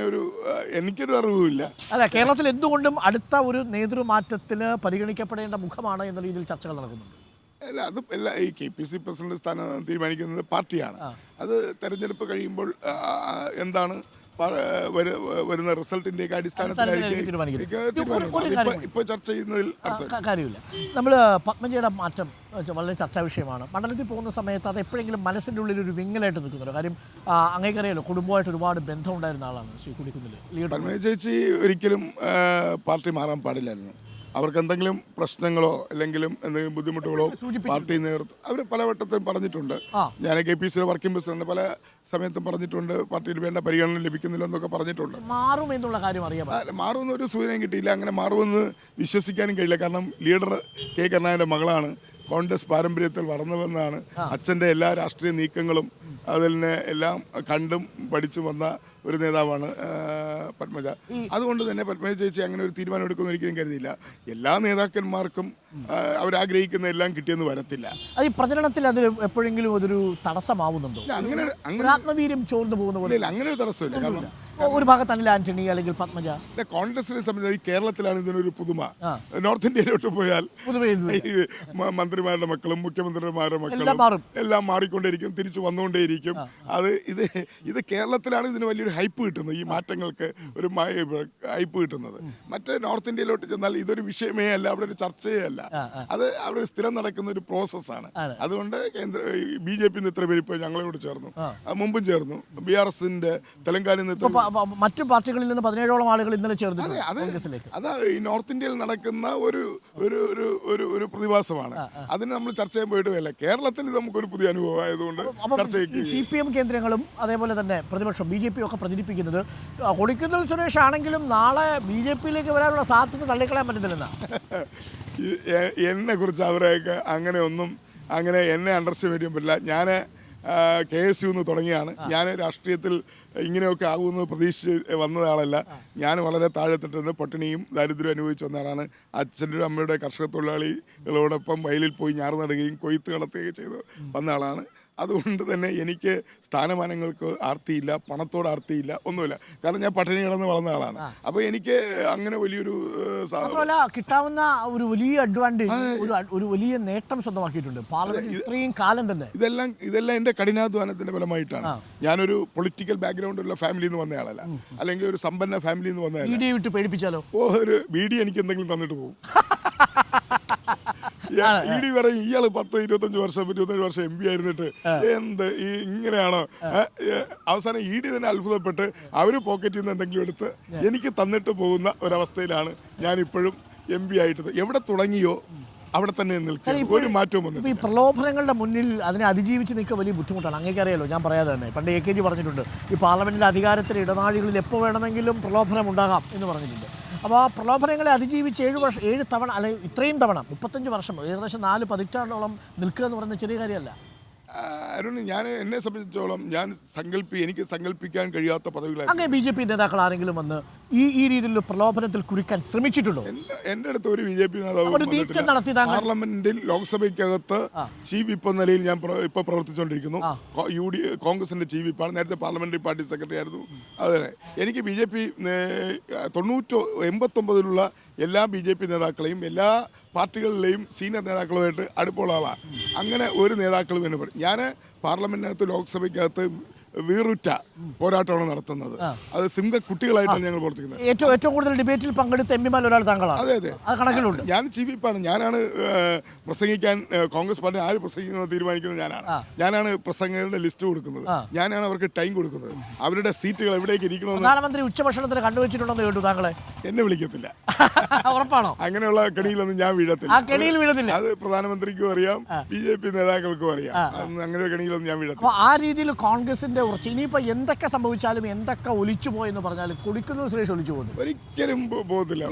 എനിക്കൊരു അറിവുമില്ല. അല്ല, കേരളത്തിൽ എന്തുകൊണ്ടും അടുത്ത ഒരു നേതൃമാറ്റത്തിന് പരിഗണിക്കപ്പെടേണ്ട മുഖമാണ് എന്ന രീതിയിൽ ചർച്ചകൾ നടക്കുന്നുണ്ട്. അല്ല, അത് ഈ KPCC പ്രസിഡന്റ് സ്ഥാനം തീരുമാനിക്കുന്നത് പാർട്ടിയാണ്. അത് തെരഞ്ഞെടുപ്പ് കഴിയുമ്പോൾ എന്താണ് വരുന്ന റിസൾട്ടിന്റെ അടിസ്ഥാനത്തിലായിരിക്കും ഇപ്പോൾ ചർച്ച ചെയ്യുന്നതിൽ കാര്യമില്ല. നമ്മൾ പത്മജയുടെ മാറ്റം വളരെ ചർച്ചാ വിഷയമാണ്. മണ്ഡലത്തിൽ പോകുന്ന സമയത്ത് അത് എപ്പോഴെങ്കിലും മനസ്സിൻ്റെ ഉള്ളിൽ ഒരു വിങ്ങലായിട്ട് നിൽക്കുന്നുണ്ട്. കാര്യം അങ്ങേക്കറിയാലോ, കുടുംബമായിട്ട് ഒരുപാട് ബന്ധം ഉണ്ടായിരുന്ന ആളാണ് ശ്രീ കുടിക്കുന്നിൽ. പത്മജ ചേച്ചി ഒരിക്കലും പാർട്ടി മാറാൻ പാടില്ലായിരുന്നു. അവർക്ക് എന്തെങ്കിലും പ്രശ്നങ്ങളോ അല്ലെങ്കിലും എന്തെങ്കിലും ബുദ്ധിമുട്ടുകളോ പാർട്ടി നേതൃത്വം അവർ പലവട്ടത്തും പറഞ്ഞിട്ടുണ്ട്. ഞാൻ KPCC വർക്കിംഗ് പ്രസിഡന്റ് പല സമയത്തും പറഞ്ഞിട്ടുണ്ട്, പാർട്ടിയിൽ വേണ്ട പരിഗണന ലഭിക്കുന്നില്ല എന്നൊക്കെ പറഞ്ഞിട്ടുണ്ട്. മാറും എന്നുള്ള കാര്യം അറിയാം. മാറുമെന്ന് ഒരു സൂചനയും കിട്ടിയില്ല. അങ്ങനെ മാറുമെന്ന് വിശ്വസിക്കാനും കഴിയില്ല. കാരണം ലീഡർ K കരുണാകരൻ്റെ മകളാണ്, കോൺഗ്രസ് പാരമ്പര്യത്തിൽ വളർന്നുവെന്നാണ്. അച്ഛൻ്റെ എല്ലാ രാഷ്ട്രീയ നീക്കങ്ങളും അതിൽ നിന്ന് എല്ലാം കണ്ടും പഠിച്ചു വന്ന ഒരു നേതാവാണ് പത്മജ. അതുകൊണ്ട് തന്നെ പത്മജ ചേച്ചി അങ്ങനെ ഒരു തീരുമാനം എടുക്കുമെന്ന് ഒരിക്കലും കരുതിയില്ല. എല്ലാ നേതാക്കന്മാർക്കും അവരാഗ്രഹിക്കുന്ന എല്ലാം കിട്ടിയെന്ന് വരത്തില്ല. അത് ഈ പ്രചരണത്തിൽ അത് എപ്പോഴെങ്കിലും അതൊരു തടസ്സമാവുന്നുണ്ടോ? അങ്ങനെ ആത്മവീര്യം ചോർന്നു പോകുന്ന പോലെ അങ്ങനെ ഒരു തടസ്സമില്ല. കാരണം ഒരു ഭാഗത്ത് അനിൽ ആന്റണി അല്ലെങ്കിൽ പത്മജ. കോൺഗ്രസിനെ സംബന്ധിച്ച് കേരളത്തിലാണ് ഇതിനൊരു പുതുമ. നോർത്ത് ഇന്ത്യയിലോട്ട് പോയാൽ മന്ത്രിമാരുടെ മക്കളും മുഖ്യമന്ത്രിമാരുടെ മക്കളും എല്ലാം മാറിക്കൊണ്ടേയിരിക്കും, തിരിച്ചു വന്നുകൊണ്ടേയിരിക്കും. ഇത് കേരളത്തിലാണ് ഇതിന് വലിയൊരു ഹൈപ്പ് കിട്ടുന്നത്. ഈ മാറ്റങ്ങൾക്ക് ഒരു ഹൈപ്പ് കിട്ടുന്നത്. മറ്റേ നോർത്ത് ഇന്ത്യയിലോട്ട് ചെന്നാൽ ഇതൊരു വിഷയമേ അല്ല, അവിടെ ഒരു ചർച്ചയേ അല്ല. അത് അവിടെ സ്ഥിരം നടക്കുന്ന ഒരു പ്രോസസ്സാണ്. അതുകൊണ്ട് BJP ഇത്ര പേര് ഇപ്പോൾ ഞങ്ങളോട് ചേർന്നു, മുമ്പും ചേർന്നു. BRSന്റെ തെലങ്കാനയിൽ നിന്ന് മറ്റു പാർട്ടികളിൽ നിന്ന് 17ഓളം ആളുകൾ ഇന്നലെ ചേർന്നിട്ടുണ്ട് കോൺഗ്രസിലേക്ക്. അതാ ഈ നോർത്ത് ഇന്ത്യയിൽ നടക്കുന്ന ഒരു ഒരു ഒരു ഒരു ഒരു പ്രതിഭാസമാണ്. അതിന് നമ്മൾ ചർച്ച ചെയ്യാൻ പോയിട്ട് വരില്ല. കേരളത്തിൽ നമുക്കൊരു പുതിയ അനുഭവം ആയതുകൊണ്ട് ചർച്ച ഈ CPM കേന്ദ്രങ്ങളും അതേപോലെ തന്നെ പ്രതിപക്ഷം BJP ഒക്കെ പ്രചരിപ്പിക്കുന്നത് കൊടിക്കുന്നിൽ സുരേഷ് ആണെങ്കിലും നാളെ BJPയിലേക്ക് വരാനുള്ള സാധ്യത തള്ളിക്കളയാൻ പറ്റുന്നില്ലെന്നാ. എന്നെ കുറിച്ച് അവരെയൊക്കെ അങ്ങനെ എന്നെ അണ്ടർസ്റ്റിമേറ്റ് ചെയ്യാൻ പറ്റില്ല. ഞാൻ KSU തുടങ്ങിയാണ്. ഞാൻ രാഷ്ട്രീയത്തിൽ ഇങ്ങനെയൊക്കെ ആകുമെന്ന് പ്രതീക്ഷിച്ച് വന്നയാളല്ല. ഞാൻ വളരെ താഴെത്തട്ടിൽ നിന്ന് പട്ടിണിയും ദാരിദ്ര്യവും അനുഭവിച്ചു വന്നയാളാണ്. അച്ഛൻ്റെ അമ്മയുടെ കർഷക തൊഴിലാളികളോടൊപ്പം വയലിൽ പോയി ഞാറ് നടുകയും കൊയ്ത്ത് നടത്തുകയും ചെയ്ത് വന്ന ആളാണ്. അതുകൊണ്ട് തന്നെ എനിക്ക് സ്ഥാനമാനങ്ങൾക്ക് ആർത്തിയില്ല, പണത്തോട് ആർത്തിയില്ല, ഒന്നുമില്ല. കാരണം ഞാൻ പട്ടിണി കിടന്ന് വളർന്ന ആളാണ്. അപ്പോൾ എനിക്ക് അങ്ങനെ വലിയൊരു കിട്ടാവുന്ന ഒരു വലിയ അഡ്വാൻറ്റേജ്, ഒരു വലിയ നേട്ടം സ്വന്തമാക്കിയിട്ടുണ്ട് പാർലമെന്റ് ഇത്രയും കാലം തന്നെ. ഇതെല്ലാം എൻ്റെ കഠിനാധ്വാനത്തിന്റെ ഫലമായിട്ടാണ്. ഞാനൊരു പൊളിറ്റിക്കൽ ബാക്ക്ഗ്രൗണ്ടുള്ള ഫാമിലിയിൽ നിന്ന് വന്നയാളല്ല, അല്ലെങ്കിൽ ഒരു സമ്പന്ന ഫാമിലിയിൽ നിന്ന് വന്നയാളല്ല. വീഡിയോ വിട്ട് പേടിപ്പിച്ചാലോ? ഒരു വീഡിയോ എനിക്ക് എന്തെങ്കിലും തന്നിട്ട് പോകും. ഇടി പറയും ഇയാൾ 10-25 വർഷം 27 വർഷം MP ആയിരുന്നിട്ട് എന്ത് ഇങ്ങനെയാണോ? അവസാനം ED തന്നെ അത്ഭുതപ്പെട്ട് അവര് പോക്കറ്റിൽ നിന്ന് എന്തെങ്കിലും എടുത്ത് എനിക്ക് തന്നിട്ട് പോകുന്ന ഒരവസ്ഥയിലാണ് ഞാൻ ഇപ്പോഴും MP ആയിട്ട്. എവിടെ തുടങ്ങിയോ അവിടെ തന്നെ നിൽക്കും, ഒരു മാറ്റവും വന്നില്ല. ഈ പ്രലോഭനങ്ങളുടെ മുന്നിൽ അതിനെ അതിജീവിച്ച് നിൽക്കുക വലിയ ബുദ്ധിമുട്ടാണ്. അങ്ങേക്കറിയാലോ, ഞാൻ പറയാതെ തന്നെ പണ്ട് AKG പറഞ്ഞിട്ടുണ്ട്, ഈ പാർലമെന്റിലെ അധികാരത്തിലെ ഇടനാഴികളിൽ എപ്പോൾ വേണമെങ്കിലും പ്രലോഭനം ഉണ്ടാകാം എന്ന് പറഞ്ഞിട്ടുണ്ട്. അപ്പോൾ ആ പ്രലോഭനങ്ങളെ അതിജീവിച്ച് 7 തവണ അല്ലെങ്കിൽ ഇത്രയും തവണ 35 വർഷം ഏകദേശം 4 പതിറ്റാണ്ടോളം നിൽക്കുക എന്ന് പറയുന്നത് ചെറിയ കാര്യമല്ല. അരുൺ, എന്നെ സംബന്ധിച്ചോളം എനിക്ക് സങ്കല്പിക്കാൻ കഴിയാത്ത പദവികളാണ്. അങ്ങനെ BJP നേതാക്കൾ ആരെങ്കിലും വന്ന് ഈ രീതിയിലുള്ള പ്രലോഭനത്തിൽ കുറിക്കാൻ ശ്രമിച്ചിട്ടുണ്ടോ? എൻ്റെ അടുത്ത് ഒരു BJP നേതാവ് പാർലമെന്റിൽ ലോക്സഭയ്ക്കകത്ത് ചീഫ് വിപ്പ് എന്ന നിലയിൽ ഞാൻ ഇപ്പൊ പ്രവർത്തിച്ചുകൊണ്ടിരിക്കുന്നു. കോൺഗ്രസിന്റെ ചീഫ് വിപ്പാണ്. നേരത്തെ പാർലമെന്ററി പാർട്ടി സെക്രട്ടറി ആയിരുന്നു. അതെ, എനിക്ക് BJP 89-ലുള്ള എല്ലാ BJP നേതാക്കളെയും എല്ലാ പാർട്ടികളിലെയും സീനിയർ നേതാക്കളുമായിട്ട് അടുപ്പമുള്ള ആളാണ്. അങ്ങനെ ഒരു നേതാക്കളും എന്നെ പറയും. ഞാൻ പാർലമെന്റിനകത്ത് ലോക്സഭയ്ക്കകത്ത് വീറുറ്റ പോരാട്ടമാണ് നടത്തുന്നത്. അത് കുട്ടികളായിട്ടാണ് ഞങ്ങൾ പ്രവർത്തിക്കുന്നത്. ഏറ്റവും കൂടുതൽ ഡിബേറ്റിൽ പങ്കെടുത്ത MP-മാരിൽ ഒരാൾ താങ്കളാണ്. അതെ, ഞാൻ ചീഫ് വിപ്പാണ്. ഞാനാണ് പ്രസംഗിക്കാൻ കോൺഗ്രസ് പാർട്ടി ആര് പ്രസംഗിക്കുന്നത് തീരുമാനിക്കുന്നത് ഞാനാണ് പ്രസംഗങ്ങളുടെ ലിസ്റ്റ് കൊടുക്കുന്നത്. ഞാനാണ് അവർക്ക് ടൈം കൊടുക്കുന്നത്. അവരുടെ സീറ്റുകൾ എവിടേക്ക് ഇരിക്കണമെന്ന്. പ്രധാനമന്ത്രി ഉച്ചഭക്ഷണത്തിന് കണ്ടുവച്ചിട്ടുണ്ടെന്ന് കേട്ടു. താങ്കളെ എന്നെ വിളിക്കത്തില്ല. ഉറപ്പാണോ? അങ്ങനെയുള്ള കെണിയിലൊന്നും ഞാൻ വീഴത്തില്ല. അത് പ്രധാനമന്ത്രിക്കും അറിയാം, BJP നേതാക്കൾക്കും അറിയാം. അങ്ങനെ ഒരു കെണിയിലൊന്നും ഞാൻ വീഴത്തില്ല. ആ രീതിയിൽ കോൺഗ്രസിന്റെ ഉറച്ച് ഇനിയിപ്പോ എന്തൊക്കെ സംഭവിച്ചാലും എന്തൊക്കെ ഒലിച്ചു പോയെന്ന് പറഞ്ഞാലും കൊടിക്കുന്നിൽ സുരേഷ് ഒലിച്ചു പോകുന്നു ഒരിക്കലും പോകത്തില്ല.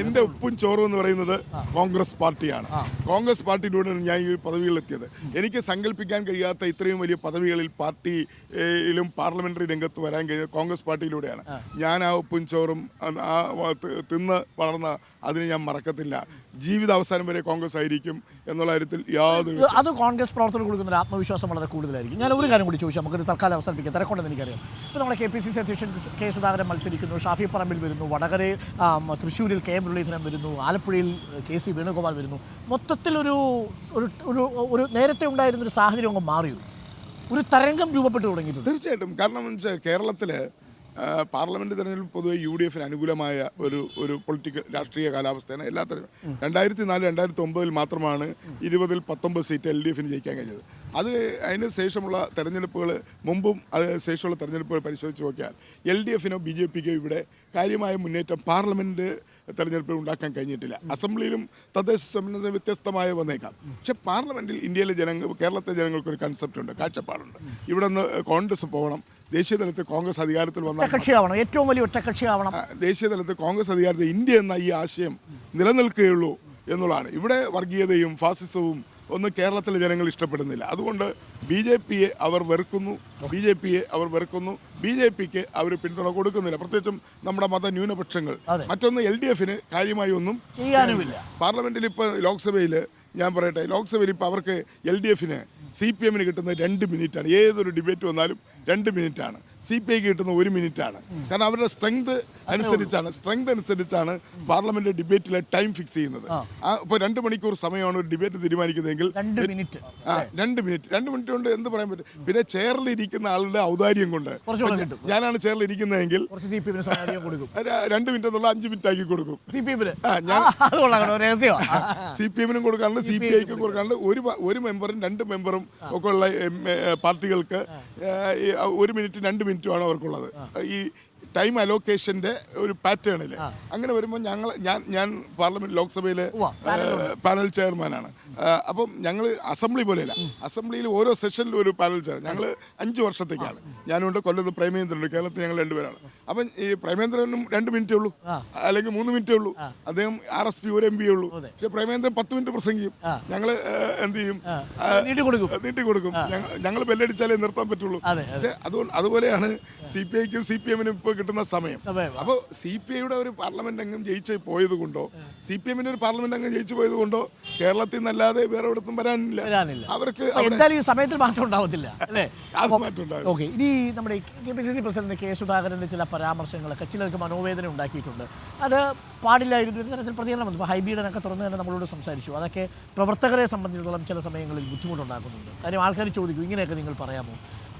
എന്റെ ഉപ്പും ചോറും എന്ന് പറയുന്നത് കോൺഗ്രസ് പാർട്ടിയാണ്. കോൺഗ്രസ് പാർട്ടിയിലൂടെയാണ് ഞാൻ ഈ പദവികളിലെത്തിയത്. എനിക്ക് സങ്കല്പിക്കാൻ കഴിയാത്ത ഇത്രയും വലിയ പദവികളിൽ പാർട്ടിയിലും പാർലമെന്ററി രംഗത്ത് വരാൻ കഴിഞ്ഞത് കോൺഗ്രസ് പാർട്ടിയിലൂടെയാണ്. ഞാൻ ആ ഉപ്പും ചോറും തിന്ന് വളർന്ന അതിന് ഞാൻ മറക്കത്തില്ല. ജീവിതാവസാനം വരെ കോൺഗ്രസ് ആയിരിക്കും എന്നുള്ള കാര്യത്തിൽ യാതൊരു. അത് കോൺഗ്രസ് പ്രവർത്തകർ കൊടുക്കുന്ന ആത്മവിശ്വാസം വളരെ കൂടുതലായിരിക്കും. ഞാൻ ഒരു കാര്യം കൂടി ചോദിച്ചാൽ നമുക്കൊരു തൽക്കാലം അവസാനിപ്പിക്കാം, തിരക്കൊണ്ടെന്ന് എനിക്കറിയാം. ഇപ്പോൾ നമ്മുടെ KPCC അധ്യക്ഷൻ K. സുധാകരൻ മത്സരിക്കുന്നു, ഷാഫി പറമ്പിൽ വരുന്നു, വടകരയിൽ തൃശ്ശൂരിൽ K. മുരളീധരൻ വരുന്നു, ആലപ്പുഴയിൽ KC വേണുഗോപാൽ വരുന്നു. മൊത്തത്തിൽ ഒരു നേരത്തെ ഉണ്ടായിരുന്നൊരു സാഹചര്യം അങ്ങ് മാറിയോ? ഒരു തരംഗം രൂപപ്പെട്ടു തുടങ്ങിയിട്ടുണ്ട്. തീർച്ചയായിട്ടും. കാരണം കേരളത്തിൽ പാർലമെന്റ് തെരഞ്ഞെടുപ്പ് പൊതുവെ UDF-ന് അനുകൂലമായ ഒരു പൊളിറ്റിക്കൽ രാഷ്ട്രീയ കാലാവസ്ഥയാണ്. എല്ലാത്തരം 2004-2009 മാത്രമാണ് 20-19 സീറ്റ് LDF-ന് ജയിക്കാൻ കഴിഞ്ഞത്. അതിന് ശേഷമുള്ള തെരഞ്ഞെടുപ്പുകൾ മുമ്പും ശേഷമുള്ള തെരഞ്ഞെടുപ്പുകൾ പരിശോധിച്ച് നോക്കിയാൽ LDF-നോ BJP-ക്കോ ഇവിടെ കാര്യമായ മുന്നേറ്റം പാർലമെന്റ് തെരഞ്ഞെടുപ്പിൽ ഉണ്ടാക്കാൻ കഴിഞ്ഞിട്ടില്ല. അസംബ്ലിയിലും തദ്ദേശ സ്വയംഭരണ വ്യത്യസ്തമായ വന്നേക്കാം. പക്ഷെ പാർലമെന്റിൽ കേരളത്തിലെ ജനങ്ങൾക്കൊരു കൺസെപ്റ്റ് ഉണ്ട്, കാഴ്ചപ്പാടുണ്ട്. ഇവിടെ നിന്ന് കോൺഗ്രസ് പോകണം, ദേശീയ തലത്തിൽ കോൺഗ്രസ് അധികാരത്തിൽ വന്ന ഏറ്റവും വലിയ ഒറ്റക്കക്ഷിയാവണം, ദേശീയ തലത്തിൽ കോൺഗ്രസ് അധികാരത്തിൽ ഇന്ത്യ എന്ന ഈ ആശയം നിലനിൽക്കുകയുള്ളൂ എന്നുള്ളതാണ്. ഇവിടെ വർഗീയതയും ഫാസിസവും ഒന്നും കേരളത്തിലെ ജനങ്ങൾ ഇഷ്ടപ്പെടുന്നില്ല. അതുകൊണ്ട് BJP-യെ അവർ വെറുക്കുന്നു, BJP-ക്ക് അവർ പിന്തുണ കൊടുക്കുന്നില്ല. പ്രത്യേകിച്ചും നമ്മുടെ മതന്യൂനപക്ഷങ്ങൾ. മറ്റൊന്ന് LDF-ന് കാര്യമായി ഒന്നും ചെയ്യാനുമില്ല. പാർലമെന്റിൽ ഇപ്പോൾ ലോക്സഭയിൽ ഞാൻ പറയട്ടെ, ലോക്സഭയിൽ ഇപ്പോൾ അവർക്ക് LDF-ന് CPM-ന് കിട്ടുന്നത് 2 മിനിറ്റാണ്. ഏതൊരു ഡിബേറ്റ് വന്നാലും 2 മിനിറ്റാണ്. CPI-ക്ക് കിട്ടുന്ന 1 മിനിറ്റാണ്. കാരണം അവരുടെ സ്ട്രെങ്ത് അനുസരിച്ചാണ് പാർലമെന്റ് ഡിബേറ്റിലെ ടൈം ഫിക്സ് ചെയ്യുന്നത്. ഇപ്പോൾ 2 മണിക്കൂർ സമയമാണ് ഒരു ഡിബേറ്റ് തീരുമാനിക്കുന്നതെങ്കിൽ 2 മിനിറ്റ് കൊണ്ട് എന്ത് പറയാൻ പറ്റും? പിന്നെ ചെയറിൽ ഇരിക്കുന്ന ആളുടെ ഔദാര്യം കൊണ്ട് ഞാനാണ് ചെയറിൽ ഇരിക്കുന്നതെങ്കിൽ 2 മിനിറ്റ് എന്നുള്ള 5 മിനിറ്റ് ആക്കി കൊടുക്കും. CPM-നും കൊടുക്കാറുണ്ട്, CPIക്കും കൊടുക്കാണ്ട് ഒരു മെമ്പറും 2 മെമ്പറും ഒക്കെ ഉള്ള പാർട്ടികൾക്ക് 1 മിനിറ്റ് 2 മിനിറ്റുമാണ് അവർക്കുള്ളത്. ഈ ടൈം അലോക്കേഷന്റെ ഒരു പാറ്റേണിൽ അങ്ങനെ വരുമ്പോൾ ഞാൻ പാർലമെന്റ് ലോക്സഭയിലെ പാനൽ ചെയർമാനാണ്. അപ്പം ഞങ്ങൾ അസംബ്ലി പോലെയല്ല, അസംബ്ലിയിൽ ഓരോ സെഷനിലും ഒരു പാനൽ ചെയർ. ഞങ്ങൾ 5 വർഷത്തേക്കാണ്. ഞാനുണ്ട്, കൊല്ലത്ത് പ്രേമേന്ദ്രനുണ്ട്, കേരളത്തിൽ ഞങ്ങൾ 2 പേരാണ്. അപ്പം ഈ പ്രേമേന്ദ്രനും 2 മിനിറ്റേ ഉള്ളൂ, അല്ലെങ്കിൽ 3 മിനിറ്റേ ഉള്ളൂ. അദ്ദേഹം RSP ഒരു MP ഉള്ളൂ. പക്ഷെ പ്രേമേന്ദ്രൻ 10 മിനിറ്റ് പ്രസംഗിക്കും. ഞങ്ങൾ എന്ത് ചെയ്യും, നീട്ടി കൊടുക്കും. ഞങ്ങൾ ബെല്ലടിച്ചാലേ നിർത്താൻ പറ്റുള്ളൂ. പക്ഷെ അതുപോലെയാണ് CPIക്കും CPM-നും ഇപ്പോൾ കിട്ടുന്ന സമയം. അപ്പോൾ CPIയുടെ ഒരു പാർലമെന്റ് അംഗം ജയിച്ച് പോയത് കൊണ്ടോ CPM-ന്റെ ഒരു പാർലമെന്റ് അംഗം ജയിച്ചു പോയത് കൊണ്ടോ കേരളത്തിൽ നിന്നല്ലാതെ വേറെ എവിടത്തും വരാനില്ല. അവർക്ക് എന്തായാലും ഈ സമയത്തിൽ മാറ്റം ഉണ്ടാവത്തില്ല അല്ലേ? മാറ്റം ഉണ്ടാവും. ഓക്കെ, ഇനി നമ്മുടെ KPCC പ്രസിഡന്റ് K. സുധാകരന്റെ ചില പരാമർശങ്ങളൊക്കെ ചിലർക്ക് മനോവേദന ഉണ്ടാക്കിയിട്ടുണ്ട്. അത് പാടില്ലായിരുന്നു എന്ന തരത്തിൽ പ്രതികരണം വന്നു. ഇപ്പോൾ ഹൈബീഡനൊക്കെ തുറന്ന് തന്നെ നമ്മളോട് സംസാരിച്ചു. അതൊക്കെ പ്രവർത്തകരെ സംബന്ധിച്ചിടത്തോളം ചില സമയങ്ങളിൽ ബുദ്ധിമുട്ടുണ്ടാക്കുന്നുണ്ട്. കാര്യം ആൾക്കാർ ചോദിക്കും, ഇങ്ങനെയൊക്കെ നിങ്ങൾ പറയാമോ?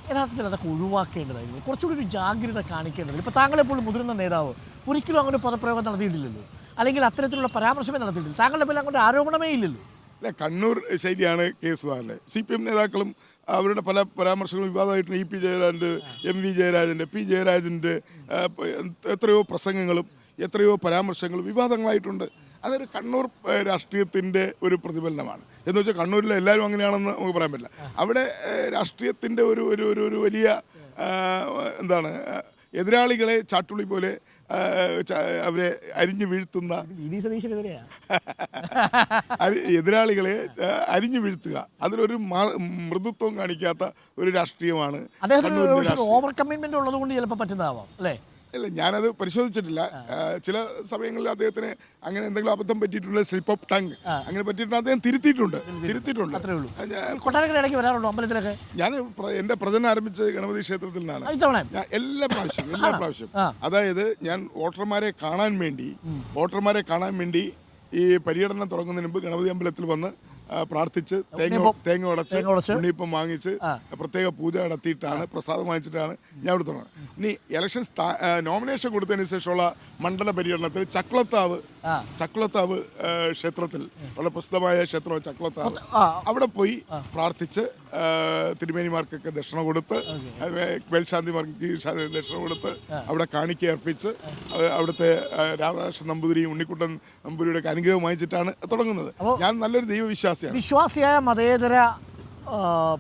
യഥാർത്ഥത്തിൽ അതൊക്കെ ഒഴിവാക്കേണ്ടതായിരുന്നു, കുറച്ചുകൂടി ഒരു ജാഗ്രത കാണിക്കേണ്ടതില്ല. ഇപ്പോൾ താങ്കളെപ്പോഴും മുതിർന്ന നേതാവ് ഒരിക്കലും അങ്ങനെ പദപ്രയോഗം നടത്തിയിട്ടില്ലല്ലോ, അല്ലെങ്കിൽ അത്തരത്തിലുള്ള പരാമർശമേ നടത്തിയിട്ടില്ല. താങ്കളുടെ പേരിൽ അങ്ങോട്ട് ആരോപണമേ ഇല്ലല്ലോ. അല്ല, കണ്ണൂർ ശൈലിയാണ് K. സുധാകരൻ്റെ. CPM നേതാക്കളും അവരുടെ പല പരാമർശങ്ങളും വിവാദമായിട്ടുണ്ട്. EP ജയരാജൻ്റെ, MV ജയരാജൻ്റെ, P. ജയരാജൻ്റെ എത്രയോ പ്രസംഗങ്ങളും എത്രയോ പരാമർശങ്ങളും വിവാദങ്ങളായിട്ടുണ്ട്. അതൊരു കണ്ണൂർ രാഷ്ട്രീയത്തിൻ്റെ ഒരു പ്രതിഫലനമാണ്. എന്ന് വെച്ചാൽ കണ്ണൂരിലെ എല്ലാവരും അങ്ങനെയാണെന്ന് നമുക്ക് പറയാൻ പറ്റില്ല. അവിടെ രാഷ്ട്രീയത്തിൻ്റെ ഒരു വലിയ എന്താണ്, എതിരാളികളെ ചാട്ടുളി പോലെ അവരെ അരിഞ്ഞു വീഴ്ത്തുന്ന, എതിരാളികളെ അരിഞ്ഞു വീഴ്ത്തുക, അതിലൊരു മൃദുത്വം കാണിക്കാത്ത ഒരു രാഷ്ട്രീയമാണ്. ഓവർ കമ്മിറ്റ്മെന്റ് ഉള്ളതുകൊണ്ട് ചിലപ്പോൾ പറ്റുന്നതാവാം അല്ലേ? ഇല്ല, ഞാനത് പരിശോധിച്ചിട്ടില്ല. ചില സമയങ്ങളിൽ അദ്ദേഹത്തിന് അങ്ങനെ എന്തെങ്കിലും അബദ്ധം പറ്റിയിട്ടുള്ള സ്ലിപ്പ് ഓഫ് ടങ് അങ്ങനെ പറ്റിയിട്ടുണ്ട്. അദ്ദേഹം തിരുത്തിയിട്ടുണ്ട്. ഞാൻ എൻ്റെ പ്രചരണം ആരംഭിച്ചത് ഗണപതി ക്ഷേത്രത്തിൽ നിന്നാണ്. ഞാൻ എല്ലാ പ്രാവശ്യം അതായത് ഞാൻ വോട്ടർമാരെ കാണാൻ വേണ്ടി ഈ പര്യടനം തുടങ്ങുന്നതിന് മുമ്പ് ഗണപതി അമ്പലത്തിൽ വന്ന് പ്രാർത്ഥിച്ച് തേങ്ങ ഉടച്ച് ഉണ്ണിയപ്പം വാങ്ങിച്ച് പ്രത്യേക പൂജ നടത്തിയിട്ടാണ്, പ്രസാദം വാങ്ങിച്ചിട്ടാണ് ഞാൻ ഇവിടെ തുടങ്ങുന്നത്. ഇനി ഇലക്ഷൻ നോമിനേഷൻ കൊടുത്തതിന് ശേഷമുള്ള മണ്ഡല പര്യടനത്തിൽ ചക്കുളത്താവ് ക്ഷേത്രത്തിൽ, വളരെ പ്രസിദ്ധമായ ക്ഷേത്രം ചക്കുളത്താവ്, അവിടെ പോയി പ്രാർത്ഥിച്ച് തിരുമേനിമാർക്കൊക്കെ ദക്ഷിണ കൊടുത്ത്, മേൽശാന്തിമാർക്ക് ദക്ഷിണ കൊടുത്ത് അവിടെ കാണിക്ക അർപ്പിച്ച് അവിടുത്തെ രാധാകൃഷ്ണൻ നമ്പൂതിരിയും ഉണ്ണിക്കുട്ടൻ നമ്പൂതിരിയുടെ അനുഗ്രഹം വാങ്ങിച്ചിട്ടാണ് തുടങ്ങുന്നത്. ഞാൻ നല്ലൊരു വിശ്വാസിയായ മതേതര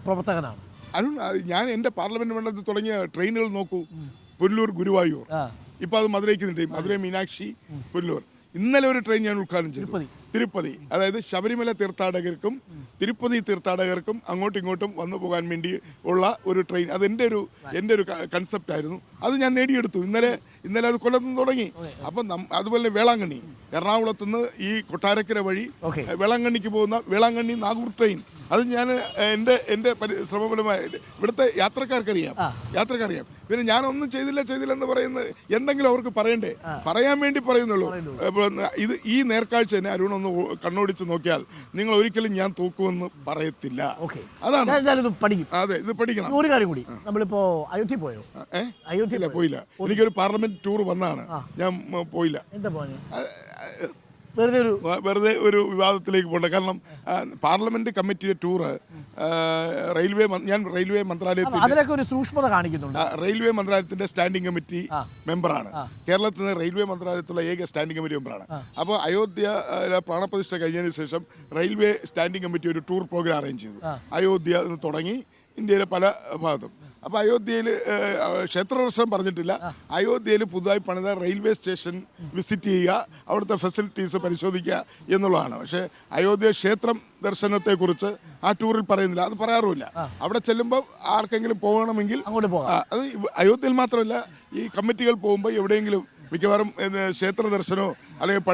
പ്രവർത്തകനാണ് അരുൺ. ഞാൻ എൻ്റെ പാർലമെന്റ് മണ്ഡലത്തിൽ തുടങ്ങിയ ട്രെയിനുകൾ നോക്കൂ. പുല്ലൂർ ഗുരുവായൂർ, ഇപ്പൊ അത് മധുരയ്ക്ക് മധുരൈ മീനാക്ഷി പുല്ലൂർ. ഇന്നലെ ഒരു ട്രെയിൻ ഞാൻ ഉദ്ഘാടനം ചെയ്തു, തിരുപ്പതി. അതായത് ശബരിമല തീർത്ഥാടകർക്കും തിരുപ്പതി തീർത്ഥാടകർക്കും അങ്ങോട്ടും ഇങ്ങോട്ടും വന്നു പോകാൻ വേണ്ടി ഉള്ള ഒരു ട്രെയിൻ. അത് എൻ്റെ ഒരു കൺസെപ്റ്റ് ആയിരുന്നു. അത് ഞാൻ നേടിയെടുത്തു. ഇന്നലെ അത് കൊല്ലത്ത് നിന്ന് തുടങ്ങി. അപ്പം അതുപോലെ വേളാങ്കണ്ണി, എറണാകുളത്ത് നിന്ന് ഈ കൊട്ടാരക്കര വഴി വേളാങ്കണ്ണിക്ക് പോകുന്ന വേളാങ്കണ്ണി നാഗൂർ ട്രെയിൻ, അത് ഞാൻ എൻ്റെ ശ്രമഫലമായ ഇവിടുത്തെ യാത്രക്കാർക്കറിയാം. പിന്നെ ഞാനൊന്നും ചെയ്തില്ലെന്ന് പറയുന്നത് എന്തെങ്കിലും അവർക്ക് പറയണ്ടേ, പറയാൻ വേണ്ടി പറയുന്നുള്ളൂ. ഈ നേർക്കാഴ്ച തന്നെ അരുൺ ഒന്ന് കണ്ണോടിച്ച് നോക്കിയാൽ നിങ്ങൾ ഒരിക്കലും ഞാൻ തോക്കുമെന്ന് പറയത്തില്ല. അതാണ്. അതെ, ഇത് പഠിക്കണം. ഒരു കാര്യം കൂടി, നമ്മളിപ്പോ അയോധ്യ പോയോ? പോയില്ല. എനിക്കൊരു പാർലമെന്റ് ടൂർ വന്നതാണ്, ഞാൻ പോയില്ല. വെറുതെ ഒരു വിവാദത്തിലേക്ക് പോകണ്ട. കാരണം പാർലമെന്റ് കമ്മിറ്റിയുടെ ടൂറ് ഞാൻ റെയിൽവേ മന്ത്രാലയത്തിൽ ഒരു സൂക്ഷ്മത കാണിക്കുന്നുണ്ട്. റെയിൽവേ മന്ത്രാലയത്തിന്റെ സ്റ്റാൻഡിംഗ് കമ്മിറ്റി മെമ്പറാണ്. കേരളത്തിൽ നിന്ന് റെയിൽവേ മന്ത്രാലയത്തിലുള്ള ഏക സ്റ്റാൻഡിംഗ് കമ്മിറ്റി മെമ്പറാണ്. അപ്പോൾ അയോധ്യ പ്രാണപ്രതിഷ്ഠ കഴിഞ്ഞതിന് ശേഷം റെയിൽവേ സ്റ്റാൻഡിംഗ് കമ്മിറ്റി ഒരു ടൂർ പ്രോഗ്രാം അറേഞ്ച് ചെയ്തു. അയോധ്യ തുടങ്ങി ഇന്ത്യയിലെ പല ഭാഗത്തും. അപ്പോൾ അയോധ്യയിൽ ക്ഷേത്ര ദർശനം പറഞ്ഞിട്ടില്ല. അയോധ്യയിൽ പുതുതായി പണിത റെയിൽവേ സ്റ്റേഷൻ വിസിറ്റ് ചെയ്യുക, അവിടുത്തെ ഫെസിലിറ്റീസ് പരിശോധിക്കുക എന്നുള്ളതാണ്. പക്ഷേ അയോധ്യ ക്ഷേത്രം ദർശനത്തെക്കുറിച്ച് ആ ടൂറിൽ പറയുന്നില്ല, അത് പറയാറുമില്ല. അവിടെ ചെല്ലുമ്പോൾ ആർക്കെങ്കിലും പോകണമെങ്കിൽ അത് അയോധ്യയിൽ മാത്രമല്ല, ഈ കമ്മിറ്റികൾ പോകുമ്പോൾ എവിടെയെങ്കിലും മിക്കവാറും ക്ഷേത്ര ദർശനമോ അല്ലെങ്കിൽ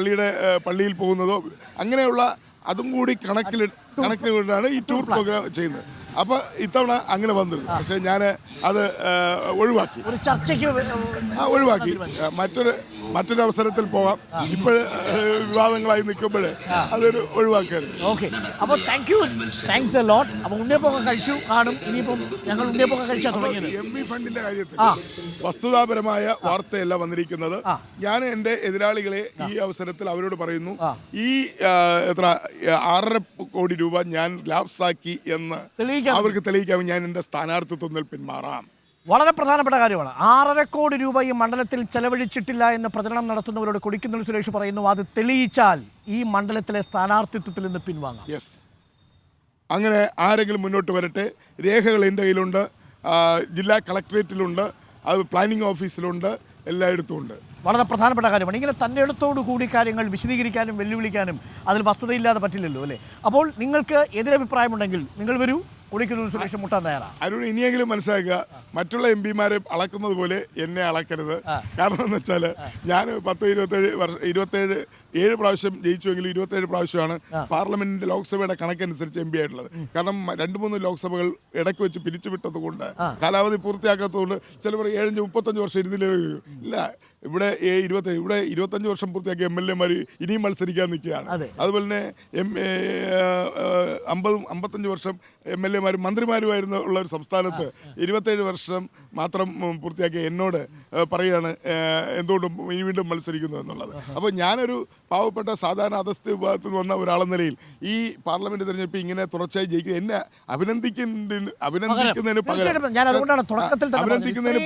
പള്ളിയിൽ പോകുന്നതോ അങ്ങനെയുള്ള അതും കൂടി കണക്കിലിട്ടാണ് ഈ ടൂർ പ്രോഗ്രാം ചെയ്യുന്നത്. അപ്പോൾ ഇത്തവണ അങ്ങനെ വന്നിരുന്നു. പക്ഷേ ഞാൻ അത് ഒഴിവാക്കി. മറ്റൊരു അവസരത്തിൽ പോകാം. ഇപ്പോഴ് വിവാദങ്ങളായി നിൽക്കുമ്പോൾ അതൊരു ഒഴിവാക്കരുത്. ഓക്കെ, അപ്പോൾ താങ്ക്സ് എ ലോട്ട്. അപ്പോൾ ഉണ്ണിയപ്പൊക്കെ കഴിച്ചു കാണും. ഇനിയിപ്പം ഞങ്ങൾ ഉണ്ണിയപ്പൊക്കെ കഴിച്ചാൽ തുടങ്ങിയത്. MP ഫണ്ടിന്റെ കാര്യത്തിൽ വസ്തുതാപരമായ വാർത്തയല്ല വന്നിരിക്കുന്നത്. ഞാൻ എൻ്റെ എതിരാളികളെ ഈ അവസരത്തിൽ അവരോട് പറയുന്നു, ഈ എത്ര 6.5 കോടി രൂപ ഞാൻ ലാപ്സാക്കി എന്ന് അവർക്ക് തെളിയിക്കാൻ ഞാൻ എൻ്റെ സ്ഥാനാർത്ഥിത്വത്തിൽ പിന്മാറാം. വളരെ പ്രധാനപ്പെട്ട കാര്യമാണ്. 6.5 കോടി രൂപ ഈ മണ്ഡലത്തിൽ ചെലവഴിച്ചിട്ടില്ല എന്ന് പ്രചരണം നടത്തുന്നവരോട് കൊടിക്കുന്നിൽ സുരേഷ് പറയുന്നു, അത് തെളിയിച്ചാൽ ഈ മണ്ഡലത്തിലെ സ്ഥാനാർത്ഥിത്വത്തിൽ നിന്ന് പിൻവാങ്ങാം. യെസ്, അങ്ങനെ ആരെങ്കിലും മുന്നോട്ട് വരട്ടെ. രേഖകൾ എൻ്റെ കയ്യിലുണ്ട്, ജില്ലാ കളക്ടറേറ്റിലുണ്ട്, അത് പ്ലാനിംഗ് ഓഫീസിലുണ്ട്, എല്ലായിടത്തും ഉണ്ട്. വളരെ പ്രധാനപ്പെട്ട കാര്യമാണ്. ഇങ്ങനെ തൻ്റെ അടുത്തോടു കൂടി കാര്യങ്ങൾ വിശദീകരിക്കാനും വെല്ലുവിളിക്കാനും അതിൽ വസ്തുതയില്ലാതെ പറ്റില്ലല്ലോ അല്ലേ? അപ്പോൾ നിങ്ങൾക്ക് എതിരഭിപ്രായമുണ്ടെങ്കിൽ നിങ്ങൾ വരൂ, കൊടിക്കുന്നിൽ സുരേഷ് മുട്ടാൻ തയ്യാറാണ്. അരുൺ, ഇനിയെങ്കിലും മനസ്സിലാക്കുക, മറ്റുള്ള MP മാരെ അളക്കുന്നത് പോലെ എന്നെ അളക്കരുത്. കാരണം എന്ന് വെച്ചാൽ ഞാൻ 7 പ്രാവശ്യം ജയിച്ചുവെങ്കിലും 27 പ്രാവശ്യമാണ് പാർലമെന്റിന്റെ ലോക്സഭയുടെ കണക്കനുസരിച്ച് MP ആയിട്ടുള്ളത്. കാരണം 2-3 ലോക്സഭകൾ ഇടയ്ക്ക് വെച്ച് പിരിച്ചുവിട്ടത് കൊണ്ട്, കാലാവധി പൂർത്തിയാക്കാത്തതുകൊണ്ട് ചിലവർ 35 വർഷം ഇരുന്നില്ലേ. ഇല്ല, ഇവിടെ 25 വർഷം പൂർത്തിയാക്കിയ MLA മാർ ഇനിയും മത്സരിക്കാൻ നിൽക്കുകയാണ്. അതുപോലെ തന്നെ 55 വർഷം MLA മാരും മന്ത്രിമാരുമായിരുന്നു ഉള്ള ഒരു സംസ്ഥാനത്ത് 27 വർഷം മാത്രം പൂർത്തിയാക്കിയ എന്നോട് പറയുകയാണ് എന്തുകൊണ്ടും വീണ്ടും മത്സരിക്കുന്നു എന്നുള്ളത്. അപ്പോൾ ഞാനൊരു പാവപ്പെട്ട സാധാരണ അധസ്ഥ വിഭാഗത്തിൽ വന്ന ഒരാളെന്ന നിലയിൽ ഈ പാർലമെന്റ് തെരഞ്ഞെടുപ്പ് ഇങ്ങനെ തുടർച്ചയായി ജയിക്കുക എന്നെ അഭിനന്ദിക്കുന്നതിന്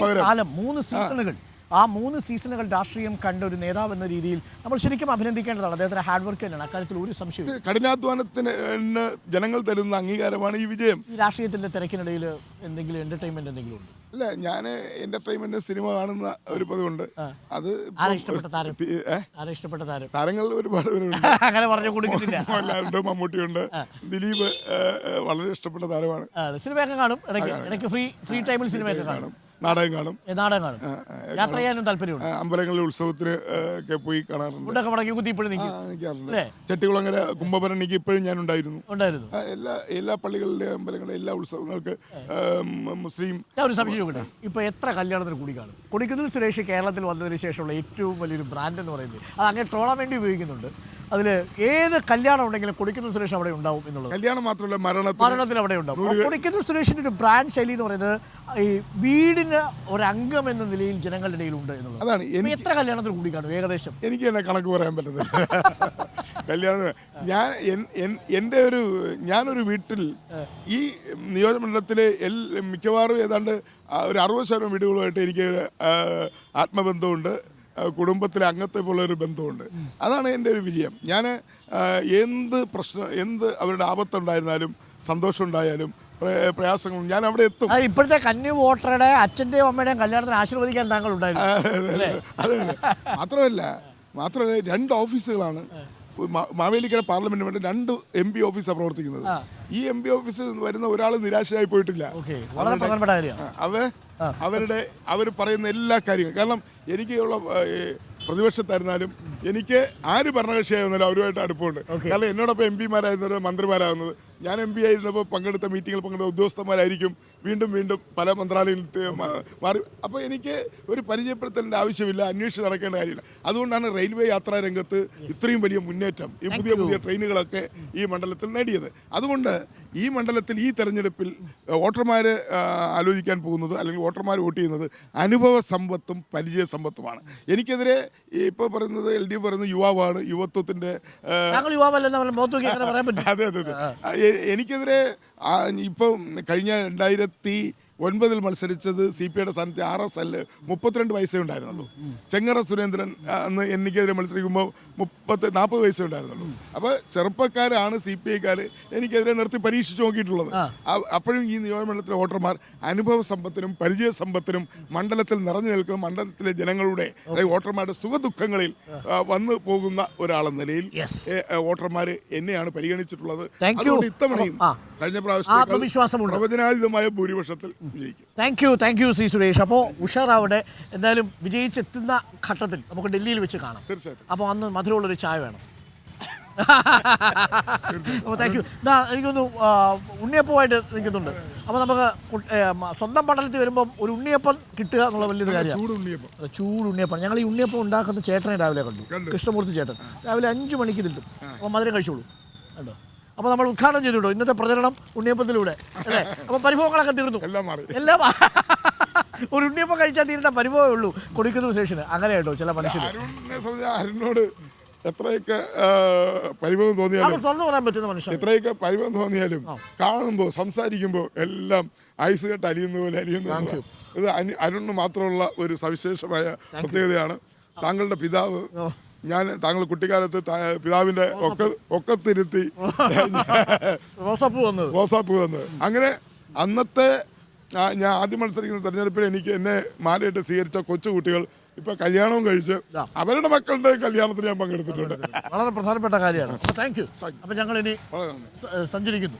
പകരം 3 സീസണുകൾ, ആ 3 സീസണുകൾ രാഷ്ട്രീയം കണ്ട ഒരു നേതാവ് എന്ന രീതിയിൽ നമ്മൾ ശരിക്കും അഭിനന്ദിക്കേണ്ടതാണ്. അദ്ദേഹത്തിന്റെ ഹാർഡ് വർക്ക് തന്നെയാണ്, അക്കാര്യത്തിൽ ഒരു സംശയം. കഠിനാധ്വാനത്തിന് ജനങ്ങൾ തരുന്ന അംഗീകാരമാണ് ഈ വിജയം. ഈ രാഷ്ട്രീയത്തിന്റെ തിരക്കിനിടയിൽ എന്തെങ്കിലും എന്റർടൈൻമെന്റ് എന്തെങ്കിലും ഉണ്ട്? അല്ല, ഞാൻ എന്റർടൈൻമെന്റ് സിനിമ കാണുന്ന ഒരു പതിവുണ്ട്. അത് താരങ്ങൾ ഒരുപാട് പേരുണ്ട്. അങ്ങനെ പറഞ്ഞു കൊടുക്കുന്നില്ല. മോഹൻലാലുണ്ട്, മമ്മൂട്ടിയുണ്ട്, ദിലീപ് വളരെ ഇഷ്ടപ്പെട്ട താരമാണ്. സിനിമയൊക്കെ കാണും ഇടയ്ക്ക് ഫ്രീ ടൈമിൽ സിനിമയൊക്കെ കാണും, നാടകം കാണും. യാത്ര ചെയ്യാനും താല്പര്യമുണ്ട്. അമ്പലങ്ങളിൽ ഉത്സവത്തിന് ഒക്കെ പോയി കാണാറുണ്ട്. ചെട്ടികുളങ്ങര കുംഭഭരണിക്ക് ഇപ്പോഴും ഞാൻ ഉണ്ടായിരുന്നു. എല്ലാ പള്ളികളിലെ അമ്പലങ്ങളിലെ എല്ലാ ഉത്സവങ്ങൾക്ക് മുസ്ലിം. ഒരു സംശയം നോക്കട്ടെ, ഇപ്പൊ എത്ര കല്യാണത്തിന് കൂടി കാണും? കൊടിക്കുന്നിൽ സുരേഷ് കേരളത്തിൽ വന്നതിന് ശേഷമുള്ള ഏറ്റവും വലിയൊരു ബ്രാൻഡ് എന്ന് പറയുന്നത് അത് അങ്ങനെ ട്രോളാൻ വേണ്ടി ഉപയോഗിക്കുന്നുണ്ട്. അതിൽ ഏത് കല്യാണം ഉണ്ടെങ്കിലും കൊടിക്കുന്നിൽ സുരേഷ് അവിടെ ഉണ്ടാവും എന്നുള്ളത്. കല്യാണം മാത്രമല്ല, മരണത്തിൽ അവിടെ ഉണ്ടാവും. കൊടിക്കുന്നിൽ സുരേഷിന്റെ ഒരു ബ്രാൻഡ് ശൈലി എന്ന് പറയുന്നത് ഈ വീടിന് ഒരംഗം എന്ന നിലയിൽ ജനങ്ങളുടെ ഇടയിലുണ്ട് എന്നുള്ളത്. അതാണ്. എത്ര കല്യാണത്തിൽ കൂടി കാണും ഏകദേശം? എനിക്ക് തന്നെ കണക്ക് പറയാൻ പറ്റുന്നത് കല്യാണം. ഞാനൊരു വീട്ടിൽ ഈ നിയോജകമണ്ഡലത്തിലെ മിക്കവാറും ഏതാണ്ട് ഒരു 60% വീടുകളുമായിട്ട് എനിക്ക് ആത്മബന്ധമുണ്ട്, കുടുംബത്തിലെ അംഗത്തെ പോലൊരു ബന്ധമുണ്ട്. അതാണ് എൻ്റെ ഒരു വിജയം. ഞാൻ എന്ത് അവരുടെ ആപത്തുണ്ടായിരുന്നാലും സന്തോഷമുണ്ടായാലും പ്രയാസങ്ങളും ഞാൻ അവിടെ എത്തും. ഇപ്പോഴത്തെ കന്നി വോട്ടറുടെ അച്ഛൻ്റെയും അമ്മയുടെയും കല്യാണത്തിന് ആശീർവദിക്കാൻ താങ്കൾ ഉണ്ടായിരുന്നു. അതെ, മാത്രമല്ല 2 ഓഫീസുകളാണ് മാവേലിക്കര പാർലമെന്റിന് വേണ്ടി 2 MP ഓഫീസാണ് പ്രവർത്തിക്കുന്നത്. ഈ MP ഓഫീസിൽ വരുന്ന ഒരാൾ നിരാശയായി പോയിട്ടില്ല. അവർ പറയുന്ന എല്ലാ കാര്യങ്ങളും. കാരണം എനിക്കുള്ള പ്രതിപക്ഷത്തായിരുന്നാലും എനിക്ക് ആര് ഭരണകക്ഷിയായിരുന്നാലും അവരുമായിട്ട് അടുപ്പമുണ്ട്. കാരണം എന്നോടൊപ്പം MP മാരായിരുന്നത് മന്ത്രിമാരാകുന്നത്, ഞാൻ MP ആയിരുന്നപ്പോൾ പങ്കെടുത്ത മീറ്റിങ്ങിൽ പങ്കെടുത്ത ഉദ്യോഗസ്ഥന്മാരായിരിക്കും വീണ്ടും പല മന്ത്രാലയത്തിൽ മാറി. അപ്പോൾ എനിക്ക് ഒരു പരിചയപ്പെടുത്തലിൻ്റെ ആവശ്യമില്ല, അന്വേഷിച്ച് നടക്കേണ്ട കാര്യമില്ല. അതുകൊണ്ടാണ് റെയിൽവേ യാത്രാ രംഗത്ത് ഇത്രയും വലിയ മുന്നേറ്റം ഈ പുതിയ ട്രെയിനുകളൊക്കെ ഈ മണ്ഡലത്തിൽ നേടിയത്. അതുകൊണ്ട് ഈ മണ്ഡലത്തിൽ ഈ തെരഞ്ഞെടുപ്പിൽ വോട്ടർമാർ ആലോചിക്കാൻ പോകുന്നത്, അല്ലെങ്കിൽ വോട്ടർമാർ വോട്ട് ചെയ്യുന്നത് അനുഭവ സമ്പത്തും പരിചയ സമ്പത്തുമാണ്. എനിക്കെതിരെ ഇപ്പോൾ പറയുന്നത് LDF പറയുന്നത് യുവാവാണ്, യുവത്വത്തിൻ്റെ. അതെ, എനിക്കെതിരെ ഇപ്പം കഴിഞ്ഞ 2009 മത്സരിച്ചത് CPIയുടെ സ്ഥാനത്ത് RSL 32 വയസ്സേ ഉണ്ടായിരുന്നുള്ളൂ. ചെങ്ങറ സുരേന്ദ്രൻ അന്ന് എനിക്കെതിരെ മത്സരിക്കുമ്പോൾ 40 വയസ്സേ ഉണ്ടായിരുന്നുള്ളൂ. അപ്പോൾ ചെറുപ്പക്കാരാണ് CPIക്കാർ എനിക്കെതിരെ നിർത്തി പരീക്ഷിച്ച് നോക്കിയിട്ടുള്ളത്. അപ്പോഴും ഈ നിയോജകമണ്ഡലത്തിലെ വോട്ടർമാർ അനുഭവ സമ്പത്തിനും പരിചയ സമ്പത്തിനും മണ്ഡലത്തിൽ നിറഞ്ഞു നിൽക്കുന്ന മണ്ഡലത്തിലെ ജനങ്ങളുടെ വോട്ടർമാരുടെ സുഖദുഃഖങ്ങളിൽ വന്നു പോകുന്ന ഒരാളെന്ന നിലയിൽ വോട്ടർമാർ എന്നെയാണ് പരിഗണിച്ചിട്ടുള്ളത്. അതുകൊണ്ട് ഇത്തവണയും കഴിഞ്ഞ പ്രാവശ്യം പ്രവചനാതീതമായ ഭൂരിപക്ഷത്തിൽ വിജയിക്കും. Thank you Shri Suresh. അപ്പോൾ ഉഷാറാവട്ടെ. എന്തായാലും വിജയിച്ചെത്തുന്ന ഘട്ടത്തിൽ നമുക്ക് ഡൽഹിയിൽ വെച്ച് കാണാം. തീർച്ചയായിട്ടും. അപ്പോൾ അന്ന് മധുരമുള്ളൊരു ചായ വേണം. അപ്പോൾ താങ്ക് യു. എനിക്കൊന്ന് ഉണ്ണിയപ്പമായിട്ട് നിൽക്കുന്നുണ്ട്. അപ്പോൾ നമുക്ക് സ്വന്തം പട്ടണത്തിൽ വരുമ്പം ഒരു ഉണ്ണിയപ്പം കിട്ടുക എന്നുള്ള വലിയൊരു കാര്യമാണ്. ചൂട് ഉണ്ണിയപ്പം. ചൂട് ഉണ്ണിയപ്പം. ഞങ്ങൾ ഈ ഉണ്ണിയപ്പം ഉണ്ടാക്കുന്ന ചേട്ടനെ രാവിലെ കണ്ടു, കൃഷ്ണമൂർത്തി ചേട്ടൻ. രാവിലെ 5 മണിക്ക് തിന്നും. അപ്പോൾ മധുരം കഴിച്ചോളൂ കണ്ടോ. അപ്പോൾ നമ്മൾ ഉദ്ഘാടനം ചെയ്തിട്ടോ ഇന്നത്തെ പ്രചരണം ഉണ്ണിയപ്പത്തിലൂടെ അല്ലേ. അപ്പോൾ പരിഭവങ്ങളൊക്കെ തീർന്നു, എല്ലാം ഒരു ഉണ്ണിയപ്പം കഴിച്ചാൽ തീരുന്ന പരിഭവമേ ഉള്ളൂ കൊടിക്കുന്നിൽ സ്റ്റേഷന്. അങ്ങനെ കേട്ടോ ചില മനുഷ്യർ. അരുണിനോട് എത്രയൊക്കെ പരിഭവം തോന്നിയാലും തുറന്നു പറയാൻ പറ്റുന്ന മനുഷ്യൻ, എത്രയൊക്കെ പരിഭവം തോന്നിയാലും കാണുമ്പോൾ സംസാരിക്കുമ്പോൾ എല്ലാം ഐസ് കെട്ട് അലിയുന്ന പോലെ അലിയുന്നു. ഇത് അരുണിന് മാത്രമുള്ള ഒരു സവിശേഷമായ പ്രത്യേകതയാണ്. താങ്കളുടെ പിതാവ്, ഞാൻ താങ്കൾ കുട്ടിക്കാലത്ത് പിതാവിന്റെ ഒക്കത്തിരുത്തി റോസാപ്പൂ വന്നത്. അങ്ങനെ അന്നത്തെ ഞാൻ ആദ്യം മത്സരിക്കുന്ന തെരഞ്ഞെടുപ്പിൽ എന്നെ മാലയിട്ട് സ്വീകരിച്ച കൊച്ചുകുട്ടികൾ ഇപ്പൊ കല്യാണവും കഴിച്ച് അവരുടെ മക്കളുടെ കല്യാണത്തിന് ഞാൻ പങ്കെടുത്തിട്ടുണ്ട്. വളരെ പ്രധാനപ്പെട്ട കാര്യമാണ്. Thank you. അപ്പൊ ഞങ്ങൾ ഇനി സഞ്ചരിക്കുന്നു.